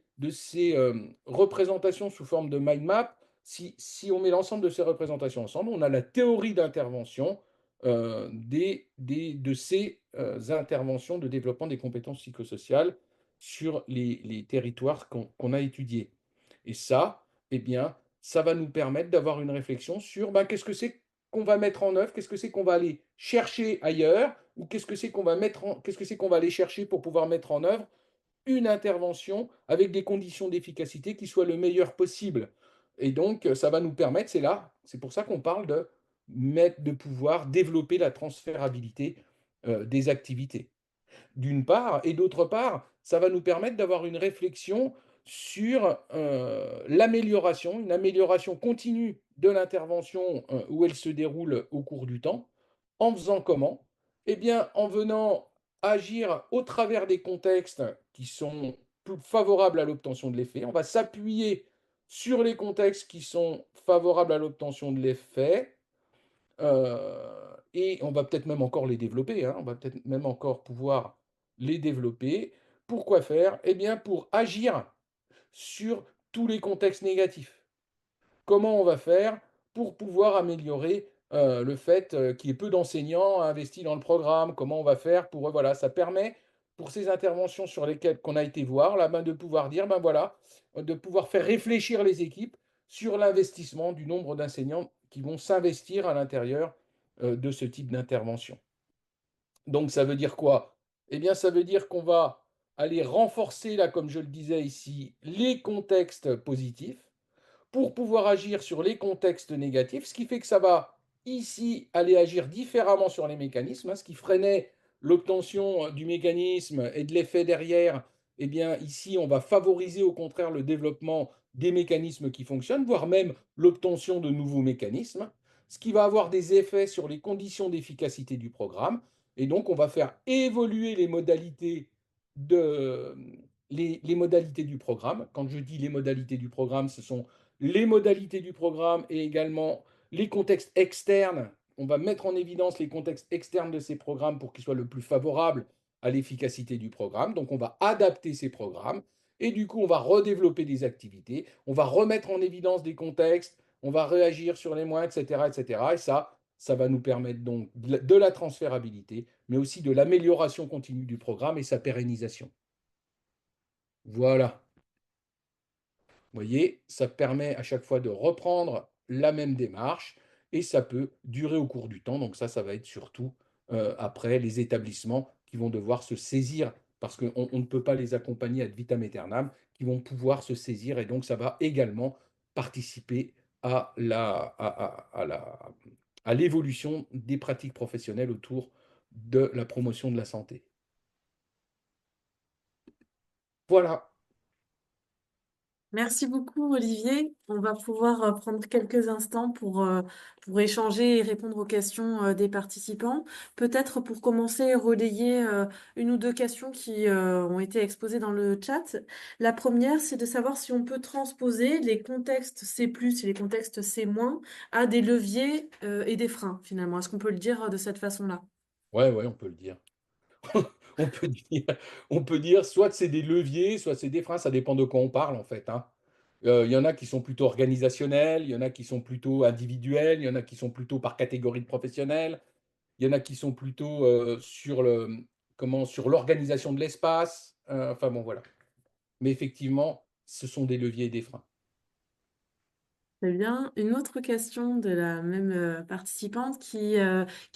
représentations sous forme de mind map, si on met l'ensemble de ces représentations ensemble, on a la théorie d'intervention de ces interventions de développement des compétences psychosociales sur les territoires qu'on a étudiés. Et ça, eh bien, ça va nous permettre d'avoir une réflexion sur qu'est-ce que c'est qu'on va mettre en œuvre, qu'est-ce que c'est qu'on va aller chercher ailleurs, ou qu'est-ce que c'est qu'on va aller chercher pour pouvoir mettre en œuvre une intervention avec des conditions d'efficacité qui soient le meilleures possible. Et donc, ça va nous permettre, c'est pour ça qu'on parle de pouvoir développer la transférabilité des activités d'une part, et d'autre part, ça va nous permettre d'avoir une réflexion sur l'amélioration, une amélioration continue de l'intervention où elle se déroule au cours du temps. En faisant comment? Eh bien, en venant agir au travers des contextes qui sont plus favorables à l'obtention de l'effet. On va s'appuyer sur les contextes qui sont favorables à l'obtention de l'effet, et on va peut-être même encore les développer, hein, on va peut-être même encore pouvoir les développer. Pourquoi faire? Eh bien, pour agir sur tous les contextes négatifs. Comment on va faire pour pouvoir améliorer le fait qu'il y ait peu d'enseignants investis dans le programme? Comment on va faire pour, voilà, ça permet pour ces interventions sur lesquelles qu'on a été voir, là, de pouvoir dire, voilà, de pouvoir faire réfléchir les équipes sur l'investissement du nombre d'enseignants qui vont s'investir à l'intérieur de ce type d'intervention. Donc ça veut dire quoi? Eh bien, ça veut dire qu'on va aller renforcer, là, comme je le disais ici, les contextes positifs pour pouvoir agir sur les contextes négatifs, ce qui fait que ça va ici aller agir différemment sur les mécanismes, hein, ce qui freinait l'obtention du mécanisme et de l'effet derrière. Eh bien, ici, on va favoriser au contraire le développement des mécanismes qui fonctionnent, voire même l'obtention de nouveaux mécanismes, ce qui va avoir des effets sur les conditions d'efficacité du programme. Et donc, on va faire évoluer les modalités de les modalités du programme. Quand je dis les modalités du programme, ce sont les modalités du programme et également les contextes externes. On va mettre en évidence les contextes externes de ces programmes pour qu'ils soient le plus favorables à l'efficacité du programme. Donc on va adapter ces programmes et du coup on va redévelopper des activités, on va remettre en évidence des contextes, on va réagir sur les moyens, etc. etc. Et ça va nous permettre donc de la transférabilité, mais aussi de l'amélioration continue du programme et sa pérennisation. Voilà. Vous voyez, ça permet à chaque fois de reprendre la même démarche et ça peut durer au cours du temps. Donc ça va être surtout après les établissements qui vont devoir se saisir parce qu'on ne peut pas les accompagner ad vitam aeternam, qui vont pouvoir se saisir et donc ça va également participer à à l'évolution des pratiques professionnelles autour de la promotion de la santé. Voilà. Merci beaucoup, Olivier. On va pouvoir prendre quelques instants pour échanger et répondre aux questions des participants. Peut-être pour commencer, relayer une ou deux questions qui ont été exposées dans le chat. La première, c'est de savoir si on peut transposer les contextes C++ et les contextes C- à des leviers et des freins, finalement. Est-ce qu'on peut le dire de cette façon-là? Ouais, ouais, on peut le dire. On peut dire, on peut dire soit c'est des leviers, soit c'est des freins, ça dépend de quoi on parle en fait, hein. Il y en a qui sont plutôt organisationnels, il y en a qui sont plutôt individuels, il y en a qui sont plutôt par catégorie de professionnels, il y en a qui sont plutôt sur sur l'organisation de l'espace. Enfin bon, voilà. Mais effectivement, ce sont des leviers et des freins. Très bien. Une autre question de la même participante qui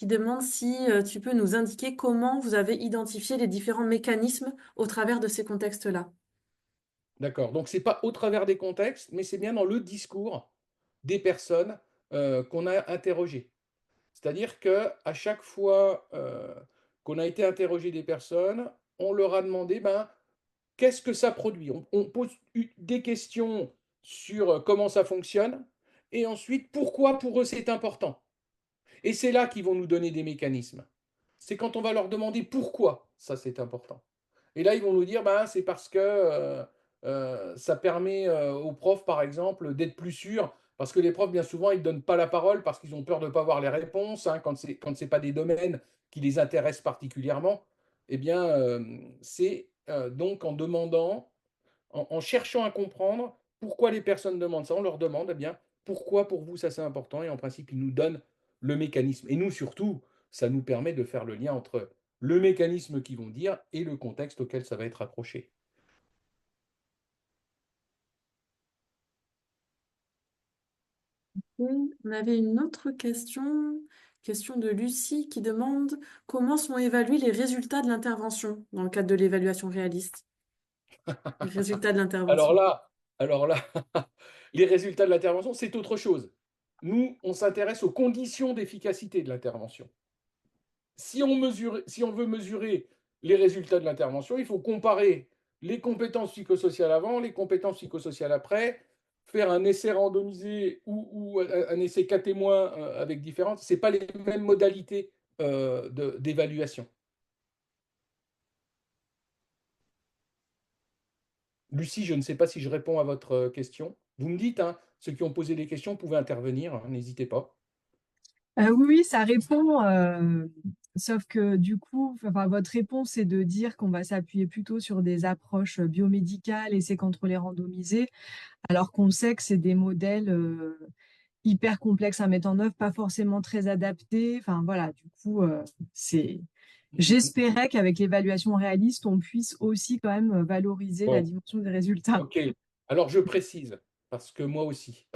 demande si tu peux nous indiquer comment vous avez identifié les différents mécanismes au travers de ces contextes-là. D'accord. Donc, c'est pas au travers des contextes, mais c'est bien dans le discours des personnes qu'on a interrogées. C'est-à-dire qu'à chaque fois qu'on a été interroger des personnes, on leur a demandé ben, qu'est-ce que ça produit. On pose des questions sur comment ça fonctionne et ensuite pourquoi pour eux c'est important. Et c'est là qu'ils vont nous donner des mécanismes. C'est quand on va leur demander pourquoi ça c'est important. Et là, ils vont nous dire, bah, c'est parce que ça permet aux profs, par exemple, d'être plus sûrs. Parce que les profs, bien souvent, ils ne donnent pas la parole parce qu'ils ont peur de ne pas avoir les réponses, hein, quand c'est pas des domaines qui les intéressent particulièrement. Eh bien, c'est donc en demandant, en cherchant à comprendre pourquoi les personnes demandent ça, on leur demande, eh bien, pourquoi pour vous ça c'est important, et en principe, ils nous donnent le mécanisme. Et nous, surtout, ça nous permet de faire le lien entre le mécanisme qu'ils vont dire et le contexte auquel ça va être accroché. Et on avait une autre question, question de Lucie qui demande comment sont évalués les résultats de l'intervention dans le cadre de l'évaluation réaliste. Les résultats de Alors l'intervention. là, alors là, les résultats de l'intervention, c'est autre chose. Nous, on s'intéresse aux conditions d'efficacité de l'intervention. Si on veut mesurer les résultats de l'intervention, il faut comparer les compétences psychosociales avant, les compétences psychosociales après, faire un essai randomisé ou un essai cas témoin avec différentes. Ce n'est pas les mêmes modalités d'évaluation. Lucie, je ne sais pas si je réponds à votre question. Vous me dites, hein, ceux qui ont posé des questions pouvaient intervenir, hein, n'hésitez pas. Oui, oui, ça répond. Sauf que du coup, enfin, votre réponse, c'est de dire qu'on va s'appuyer plutôt sur des approches biomédicales, essais contrôlés randomisés, alors qu'on sait que c'est des modèles hyper complexes à mettre en œuvre, pas forcément très adaptés. Enfin voilà, du coup, j'espérais qu'avec l'évaluation réaliste, on puisse aussi quand même valoriser la Bon, dimension des résultats. ok. Alors je précise, parce que moi aussi.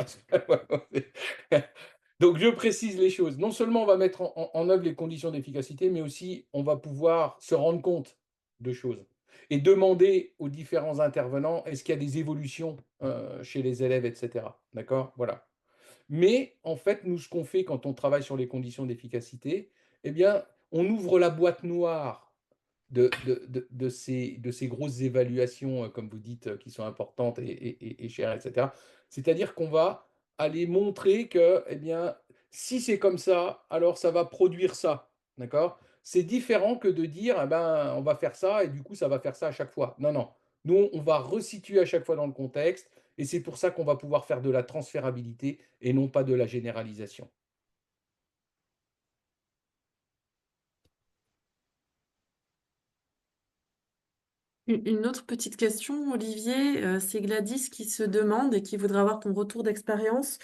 Donc je précise les choses. Non seulement on va mettre en œuvre les conditions d'efficacité, mais aussi on va pouvoir se rendre compte de choses et demander aux différents intervenants est-ce qu'il y a des évolutions chez les élèves, etc. D'accord? Voilà. Mais en fait, nous, ce qu'on fait quand on travaille sur les conditions d'efficacité, eh bien, on ouvre la boîte noire de ces grosses évaluations, comme vous dites, qui sont importantes et chères, etc. C'est-à-dire qu'on va aller montrer que, eh bien, si c'est comme ça, alors ça va produire ça. D'accord? C'est différent que de dire: «Ah ben, on va faire ça et du coup, ça va faire ça à chaque fois». Non, non. Nous, on va resituer à chaque fois dans le contexte et c'est pour ça qu'on va pouvoir faire de la transférabilité et non pas de la généralisation. Une autre petite question, Olivier, c'est Gladys qui se demande et qui voudrait avoir ton retour d'expérience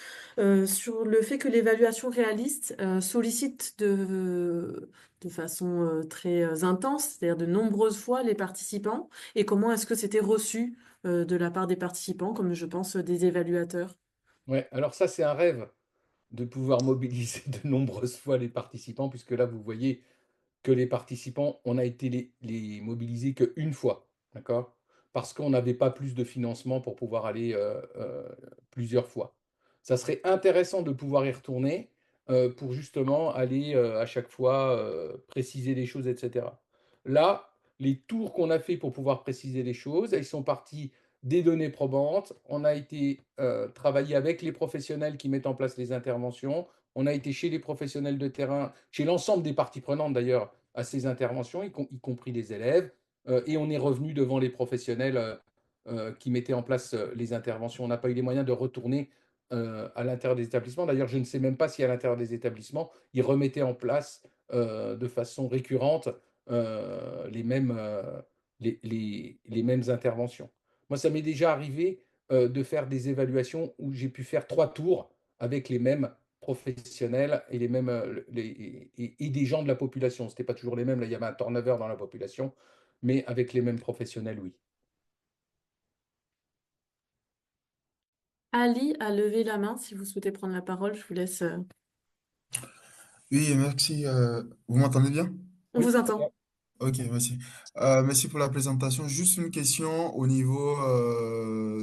sur le fait que l'évaluation réaliste sollicite de façon très intense, c'est-à-dire de nombreuses fois les participants, et comment est-ce que c'était reçu de la part des participants, comme je pense des évaluateurs. Ouais, alors ça, c'est un rêve de pouvoir mobiliser de nombreuses fois les participants puisque là, vous voyez que les participants, on a été les mobiliser qu'une fois, d'accord? Parce qu'on n'avait pas plus de financement pour pouvoir aller plusieurs fois. Ça serait intéressant de pouvoir y retourner pour justement aller à chaque fois préciser les choses, etc. Là, les tours qu'on a fait pour pouvoir préciser les choses, ils sont partis des données probantes. On a été travailler avec les professionnels qui mettent en place les interventions. On a été chez les professionnels de terrain, chez l'ensemble des parties prenantes d'ailleurs, à ces interventions, y compris les élèves, et on est revenu devant les professionnels qui mettaient en place les interventions. On n'a pas eu les moyens de retourner à l'intérieur des établissements. D'ailleurs, je ne sais même pas si à l'intérieur des établissements, ils remettaient en place de façon récurrente les mêmes, les mêmes interventions. Moi, ça m'est déjà arrivé de faire des évaluations où j'ai pu faire 3 tours avec les mêmes professionnels et les mêmes et des gens de la population. C'était pas toujours les mêmes, là il y avait un turnover dans la population, mais avec les mêmes professionnels, oui. Ali a levé la main si vous souhaitez prendre la parole, je vous laisse. Oui, merci. Vous m'entendez bien? On Oui, vous très bien. entend. Ok, merci. Merci pour la présentation. Juste une question au niveau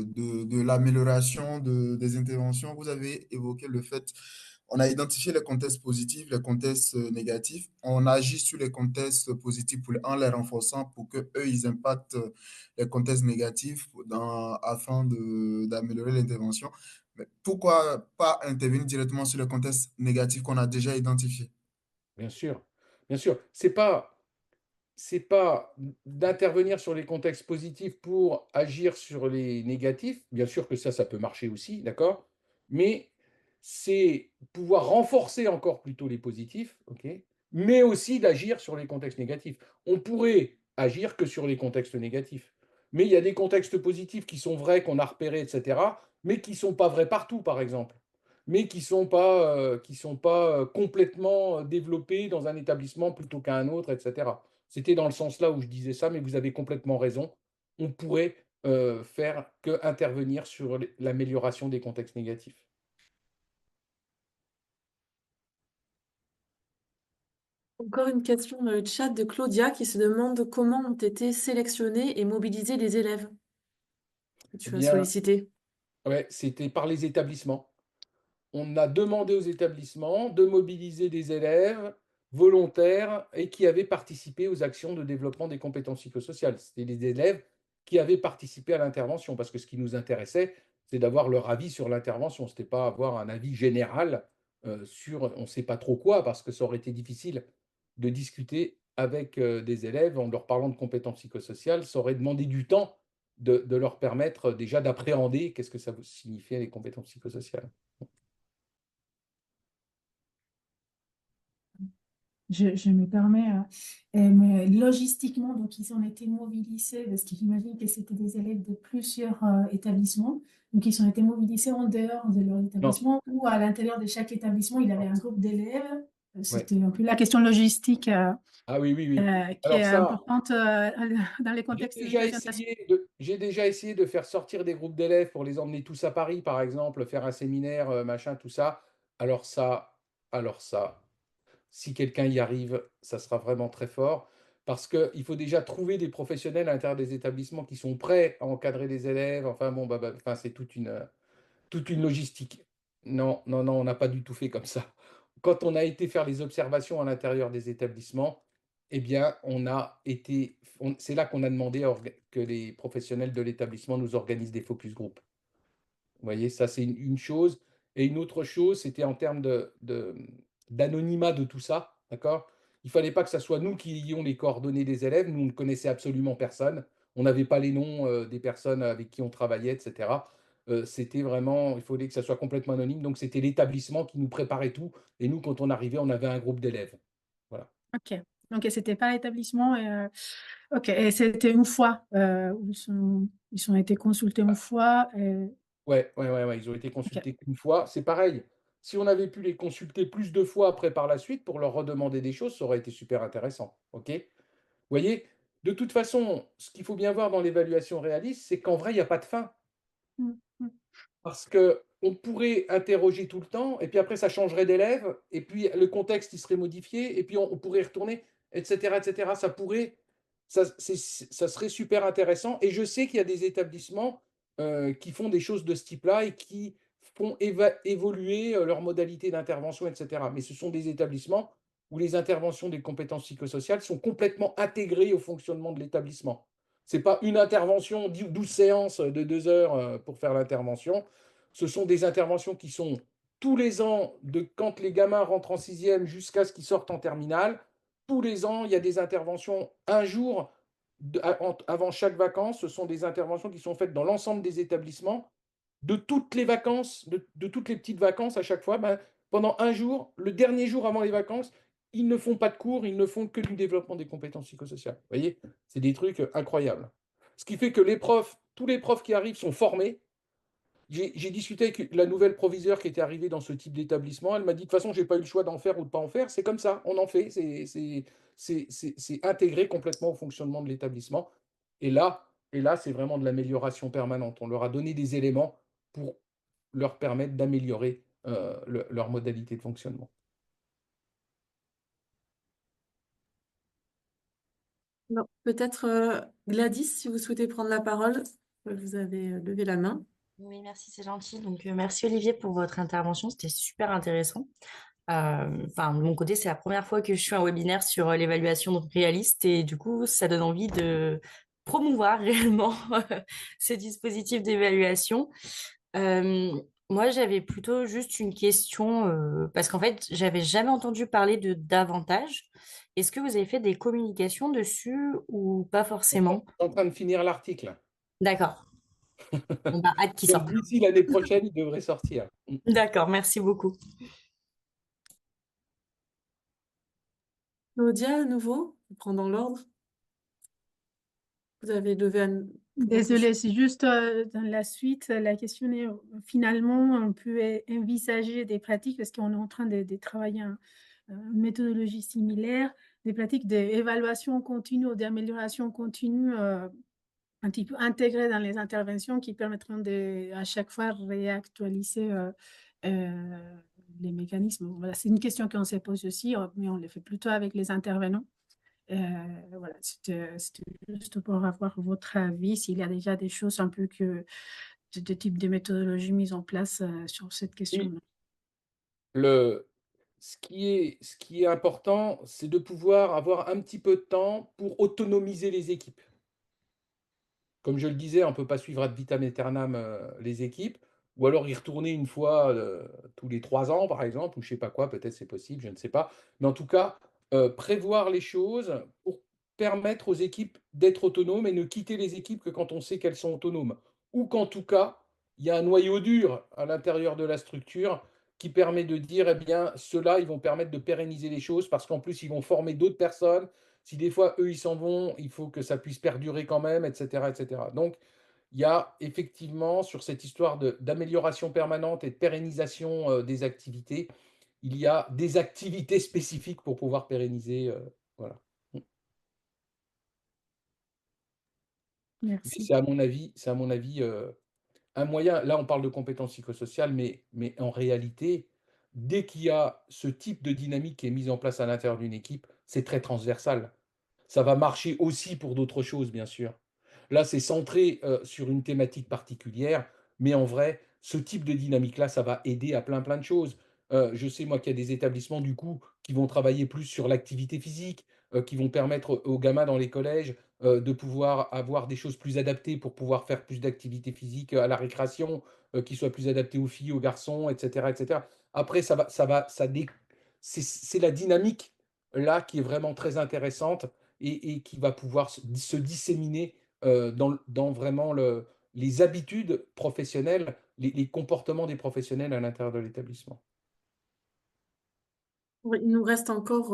de l'amélioration des interventions. Vous avez évoqué le fait, on a identifié les contextes positifs, les contextes négatifs. On agit sur les contextes positifs en les renforçant pour que eux, ils impactent les contextes négatifs afin d'améliorer l'intervention. Mais pourquoi pas intervenir directement sur les contextes négatifs qu'on a déjà identifiés? Bien sûr, bien sûr. C'est pas d'intervenir sur les contextes positifs pour agir sur les négatifs. Bien sûr que ça peut marcher aussi, d'accord? Mais c'est pouvoir renforcer encore plutôt les positifs, ok? Mais aussi d'agir sur les contextes négatifs. On pourrait agir que sur les contextes négatifs. Mais il y a des contextes positifs qui sont vrais, qu'on a repérés, etc., mais qui ne sont pas vrais partout, par exemple. Mais qui sont pas complètement développés dans un établissement plutôt qu'à un autre, etc. C'était dans le sens là où je disais ça, mais vous avez complètement raison. On pourrait faire que intervenir sur l'amélioration des contextes négatifs. Encore une question dans le chat de Claudia qui se demande comment ont été sélectionnés et mobilisés les élèves que Eh tu as bien, sollicités. ouais, c'était par les établissements. On a demandé aux établissements de mobiliser des élèves volontaires et qui avaient participé aux actions de développement des compétences psychosociales. C'était les élèves qui avaient participé à l'intervention, parce que ce qui nous intéressait, c'est d'avoir leur avis sur l'intervention. Ce n'était pas avoir un avis général sur on ne sait pas trop quoi, parce que ça aurait été difficile de discuter avec des élèves en leur parlant de compétences psychosociales. Ça aurait demandé du temps de leur permettre déjà d'appréhender qu'est-ce que ça signifiait les compétences psychosociales. Je me permets, mais logistiquement, donc ils ont été mobilisés, parce que j'imagine que c'était des élèves de plusieurs établissements, donc ils ont été mobilisés en dehors de leur Non, établissement ou à l'intérieur de chaque établissement, il y avait non. un groupe d'élèves. Ouais. C'était un peu la question logistique Ah oui, oui, oui. qui est Alors ça, importante dans les contextes d'implantation. j'ai déjà essayé de faire sortir des groupes d'élèves pour les emmener tous à Paris, par exemple, faire un séminaire, machin, tout ça. Alors ça, alors ça, si quelqu'un y arrive, ça sera vraiment très fort. Parce qu'il faut déjà trouver des professionnels à l'intérieur des établissements qui sont prêts à encadrer les élèves. Enfin bon, enfin, c'est toute une logistique. Non, non, non, on n'a pas du tout fait comme ça. Quand on a été faire les observations à l'intérieur des établissements, eh bien, c'est là qu'on a demandé que les professionnels de l'établissement nous organisent des focus group. Vous voyez, ça c'est une chose. Et une autre chose, c'était en termes d'anonymat de tout ça, d'accord? Il fallait pas que ça soit nous qui ayons les coordonnées des élèves. Nous, on ne connaissait absolument personne. On n'avait pas les noms, des personnes avec qui on travaillait, et cetera. C'était vraiment il fallait que ça soit complètement anonyme, donc c'était l'établissement qui nous préparait tout et nous, quand on arrivait, on avait un groupe d'élèves. Voilà. Ok. Donc, c'était pas l'établissement. Ok. Et c'était une fois où ils ont été consultés une fois. Ouais, ouais, ouais, ouais, ils ont été Ok. consultés qu'une fois. C'est pareil, si on avait pu les consulter plus de fois après par la suite pour leur redemander des choses, ça aurait été super intéressant, OK? Vous voyez? De toute façon, ce qu'il faut bien voir dans l'évaluation réaliste, c'est qu'en vrai, il y a pas de fin. Mm, mm. Parce qu'on pourrait interroger tout le temps, et puis après, ça changerait d'élève, et puis le contexte, il serait modifié, et puis on pourrait y retourner, et cetera, et cetera. Ça serait super intéressant. Et je sais qu'il y a des établissements qui font des choses de ce type-là et qui font évoluer leurs modalités d'intervention, et cetera. Mais ce sont des établissements où les interventions des compétences psychosociales sont complètement intégrées au fonctionnement de l'établissement. Ce n'est pas une intervention, 12 séances de 2 heures pour faire l'intervention. Ce sont des interventions qui sont tous les ans, de quand les gamins rentrent en sixième jusqu'à ce qu'ils sortent en terminale. Tous les ans, il y a des interventions un jour avant chaque vacances. Ce sont des interventions qui sont faites dans l'ensemble des établissements. De toutes les vacances, de toutes les petites vacances à chaque fois, ben, pendant un jour, le dernier jour avant les vacances, ils ne font pas de cours, ils ne font que du développement des compétences psychosociales. Vous voyez, c'est des trucs incroyables. Ce qui fait que les profs, tous les profs qui arrivent sont formés. J'ai discuté avec la nouvelle proviseure qui était arrivée dans ce type d'établissement. Elle m'a dit, de toute façon, je n'ai pas eu le choix d'en faire ou de ne pas en faire. C'est comme ça, on en fait. C'est intégré complètement au fonctionnement de l'établissement. Et là, c'est vraiment de l'amélioration permanente. On leur a donné des éléments pour leur permettre d'améliorer leur modalité de fonctionnement. Non, peut-être Gladys, si vous souhaitez prendre la parole, vous avez levé la main. Oui, merci, c'est gentil. Donc, merci Olivier pour votre intervention, c'était super intéressant. Enfin, de mon côté, c'est la première fois que je suis un webinaire sur l'évaluation réaliste et du coup, ça donne envie de promouvoir réellement ce dispositif d'évaluation. Euh, Moi, j'avais plutôt juste une question parce qu'en fait, j'avais jamais entendu parler de davantage. Est-ce que vous avez fait des communications dessus ou pas forcément? Je suis en train de finir l'article. D'accord. On a hâte qu'il Donc, sorte. d'ici l'année prochaine, il devrait sortir. D'accord, merci beaucoup. Claudia, à nouveau, je prends dans l'ordre. Vous avez levé pour autre Désolée, chose. c'est juste dans la suite, la question est finalement, on peut envisager des pratiques, parce qu'on est en train de travailler une méthodologie similaire, des pratiques d'évaluation continue ou d'amélioration continue un petit peu intégrées dans les interventions qui permettront de, à chaque fois, réactualiser les mécanismes. Voilà, c'est une question qu'on se pose aussi, mais on le fait plutôt avec les intervenants. Voilà, c'était juste pour avoir votre avis, s'il y a déjà des choses un peu que de type de méthodologie mise en place sur cette question-là. Oui, ce qui est important, c'est de pouvoir avoir un petit peu de temps pour autonomiser les équipes. Comme je le disais, on ne peut pas suivre ad vitam aeternam les équipes, ou alors y retourner une fois tous les 3 ans, par exemple, ou je ne sais pas quoi, peut-être c'est possible, je ne sais pas. Mais en tout cas, prévoir les choses pour permettre aux équipes d'être autonomes et ne quitter les équipes que quand on sait qu'elles sont autonomes. Ou qu'en tout cas, il y a un noyau dur à l'intérieur de la structure qui permet de dire, eh bien, ceux-là, ils vont permettre de pérenniser les choses parce qu'en plus, ils vont former d'autres personnes. Si des fois, eux, ils s'en vont, il faut que ça puisse perdurer quand même, etc., etc. Donc, il y a effectivement, sur cette histoire d'amélioration permanente et de pérennisation des activités, il y a des activités spécifiques pour pouvoir pérenniser. Voilà. Mais Merci. c'est à mon avis un moyen. Là, on parle de compétences psychosociales, mais en réalité, dès qu'il y a ce type de dynamique qui est mise en place à l'intérieur d'une équipe, c'est très transversal. Ça va marcher aussi pour d'autres choses, bien sûr. Là, c'est centré sur une thématique particulière, mais en vrai, ce type de dynamique-là, ça va aider à plein, plein de choses. Je sais, moi, qu'il y a des établissements, du coup, qui vont travailler plus sur l'activité physique, qui vont permettre aux gamins dans les collèges de pouvoir avoir des choses plus adaptées pour pouvoir faire plus d'activité physique à la récréation, qui soient plus adaptées aux filles, aux garçons, etc., etc. Après, c'est la dynamique là qui est vraiment très intéressante et qui va pouvoir se disséminer dans vraiment les habitudes professionnelles, les comportements des professionnels à l'intérieur de l'établissement. Oui, il nous reste encore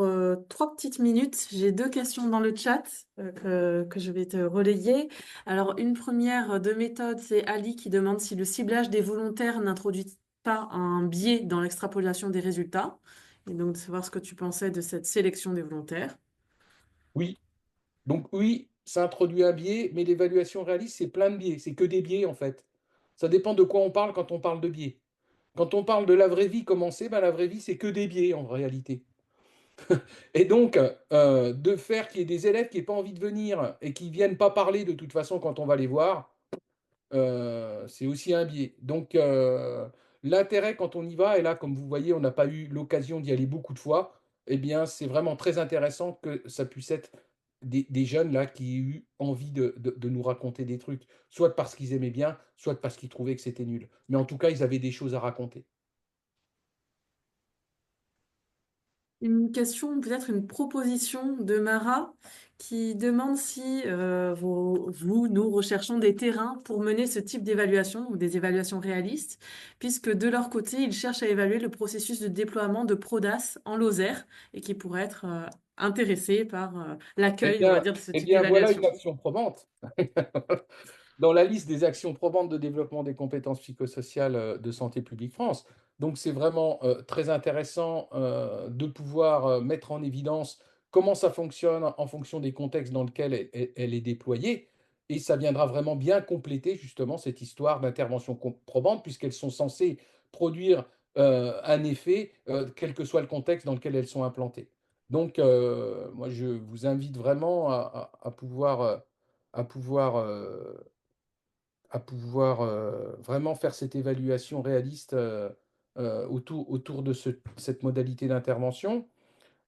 3 petites minutes. J'ai 2 questions dans le chat que je vais te relayer. Alors, une première de méthode, c'est Ali qui demande si le ciblage des volontaires n'introduit pas un biais dans l'extrapolation des résultats. Et donc, de savoir ce que tu pensais de cette sélection des volontaires. Oui, donc oui, ça introduit un biais, mais l'évaluation réaliste, c'est plein de biais, c'est que des biais en fait. Ça dépend de quoi on parle quand on parle de biais. Quand on parle de la vraie vie, comment c'est? Ben, la vraie vie, c'est que des biais en réalité. Et donc, de faire qu'il y ait des élèves qui n'aient pas envie de venir et qui ne viennent pas parler de toute façon quand on va les voir, c'est aussi un biais. Donc, l'intérêt quand on y va, et là, comme vous voyez, on n'a pas eu l'occasion d'y aller beaucoup de fois, eh bien, c'est vraiment très intéressant que ça puisse être des jeunes là qui aient eu envie de nous raconter des trucs, soit parce qu'ils aimaient bien, soit parce qu'ils trouvaient que c'était nul. Mais en tout cas, ils avaient des choses à raconter. Une question, peut-être une proposition de Mara qui demande si nous recherchons des terrains pour mener ce type d'évaluation ou des évaluations réalistes, puisque de leur côté, ils cherchent à évaluer le processus de déploiement de Prodas en Lozère et qui pourraient être intéressés par l'accueil, on va dire, de ce Eh type bien, voilà une d'évaluation. action probante. Dans la liste des actions probantes de développement des compétences psychosociales de Santé publique France. Donc c'est vraiment très intéressant de pouvoir mettre en évidence comment ça fonctionne en fonction des contextes dans lesquels elle est déployée. Et ça viendra vraiment bien compléter justement cette histoire d'intervention probante, puisqu'elles sont censées produire un effet, quel que soit le contexte dans lequel elles sont implantées. Donc, moi, je vous invite vraiment à pouvoir, à pouvoir à pouvoir vraiment faire cette évaluation réaliste autour de cette modalité d'intervention.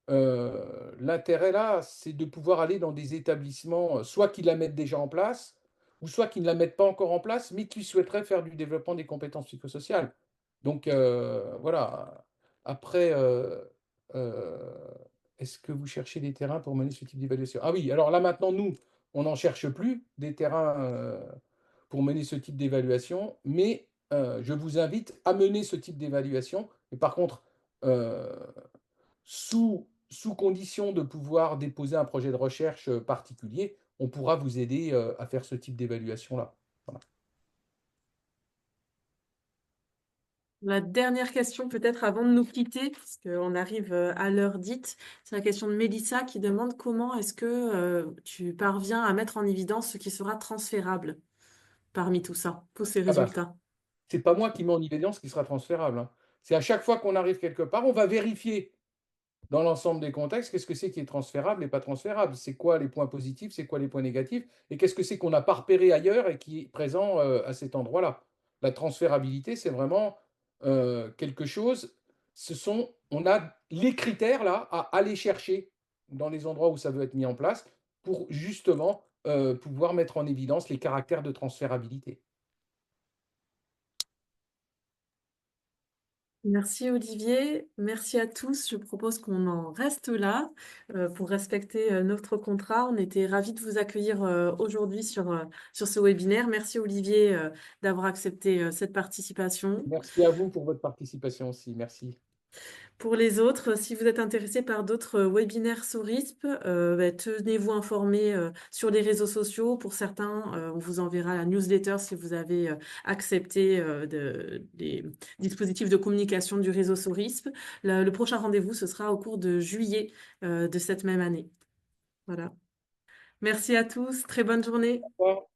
L'intérêt là, c'est de pouvoir aller dans des établissements, soit qui la mettent déjà en place, ou soit qui ne la mettent pas encore en place, mais qui souhaiteraient faire du développement des compétences psychosociales. Donc voilà. Après, euh, est-ce que vous cherchez des terrains pour mener ce type d'évaluation? Ah oui, alors là maintenant, nous, on n'en cherche plus des terrains pour mener ce type d'évaluation, mais je vous invite à mener ce type d'évaluation. Et par contre, euh, sous condition de pouvoir déposer un projet de recherche particulier, on pourra vous aider à faire ce type d'évaluation-là. Voilà. La dernière question, peut-être avant de nous quitter, parce qu'on arrive à l'heure dite, c'est la question de Mélissa qui demande comment est-ce que tu parviens à mettre en évidence ce qui sera transférable parmi tout ça, tous ces Ah bah, résultats. c'est pas moi qui mets en évidence ce qui sera transférable, hein. C'est à chaque fois qu'on arrive quelque part, on va vérifier dans l'ensemble des contextes, qu'est-ce que c'est qui est transférable et pas transférable? C'est quoi les points positifs? C'est quoi les points négatifs? Et qu'est-ce que c'est qu'on n'a pas repéré ailleurs et qui est présent à cet endroit-là? La transférabilité, c'est vraiment quelque chose. On a les critères là à aller chercher dans les endroits où ça veut être mis en place pour justement pouvoir mettre en évidence les caractères de transférabilité. Merci Olivier, merci à tous. Je propose qu'on en reste là pour respecter notre contrat. On était ravis de vous accueillir aujourd'hui sur ce webinaire. Merci Olivier d'avoir accepté cette participation. Merci à vous pour votre participation aussi. Merci. Pour les autres, si vous êtes intéressé par d'autres webinaires SORISP, tenez-vous informés sur les réseaux sociaux. Pour certains, on vous enverra la newsletter si vous avez accepté les dispositifs de communication du réseau SORISP. Le prochain rendez-vous, ce sera au cours de juillet de cette même année. Voilà. Merci à tous. Très bonne journée. Au revoir.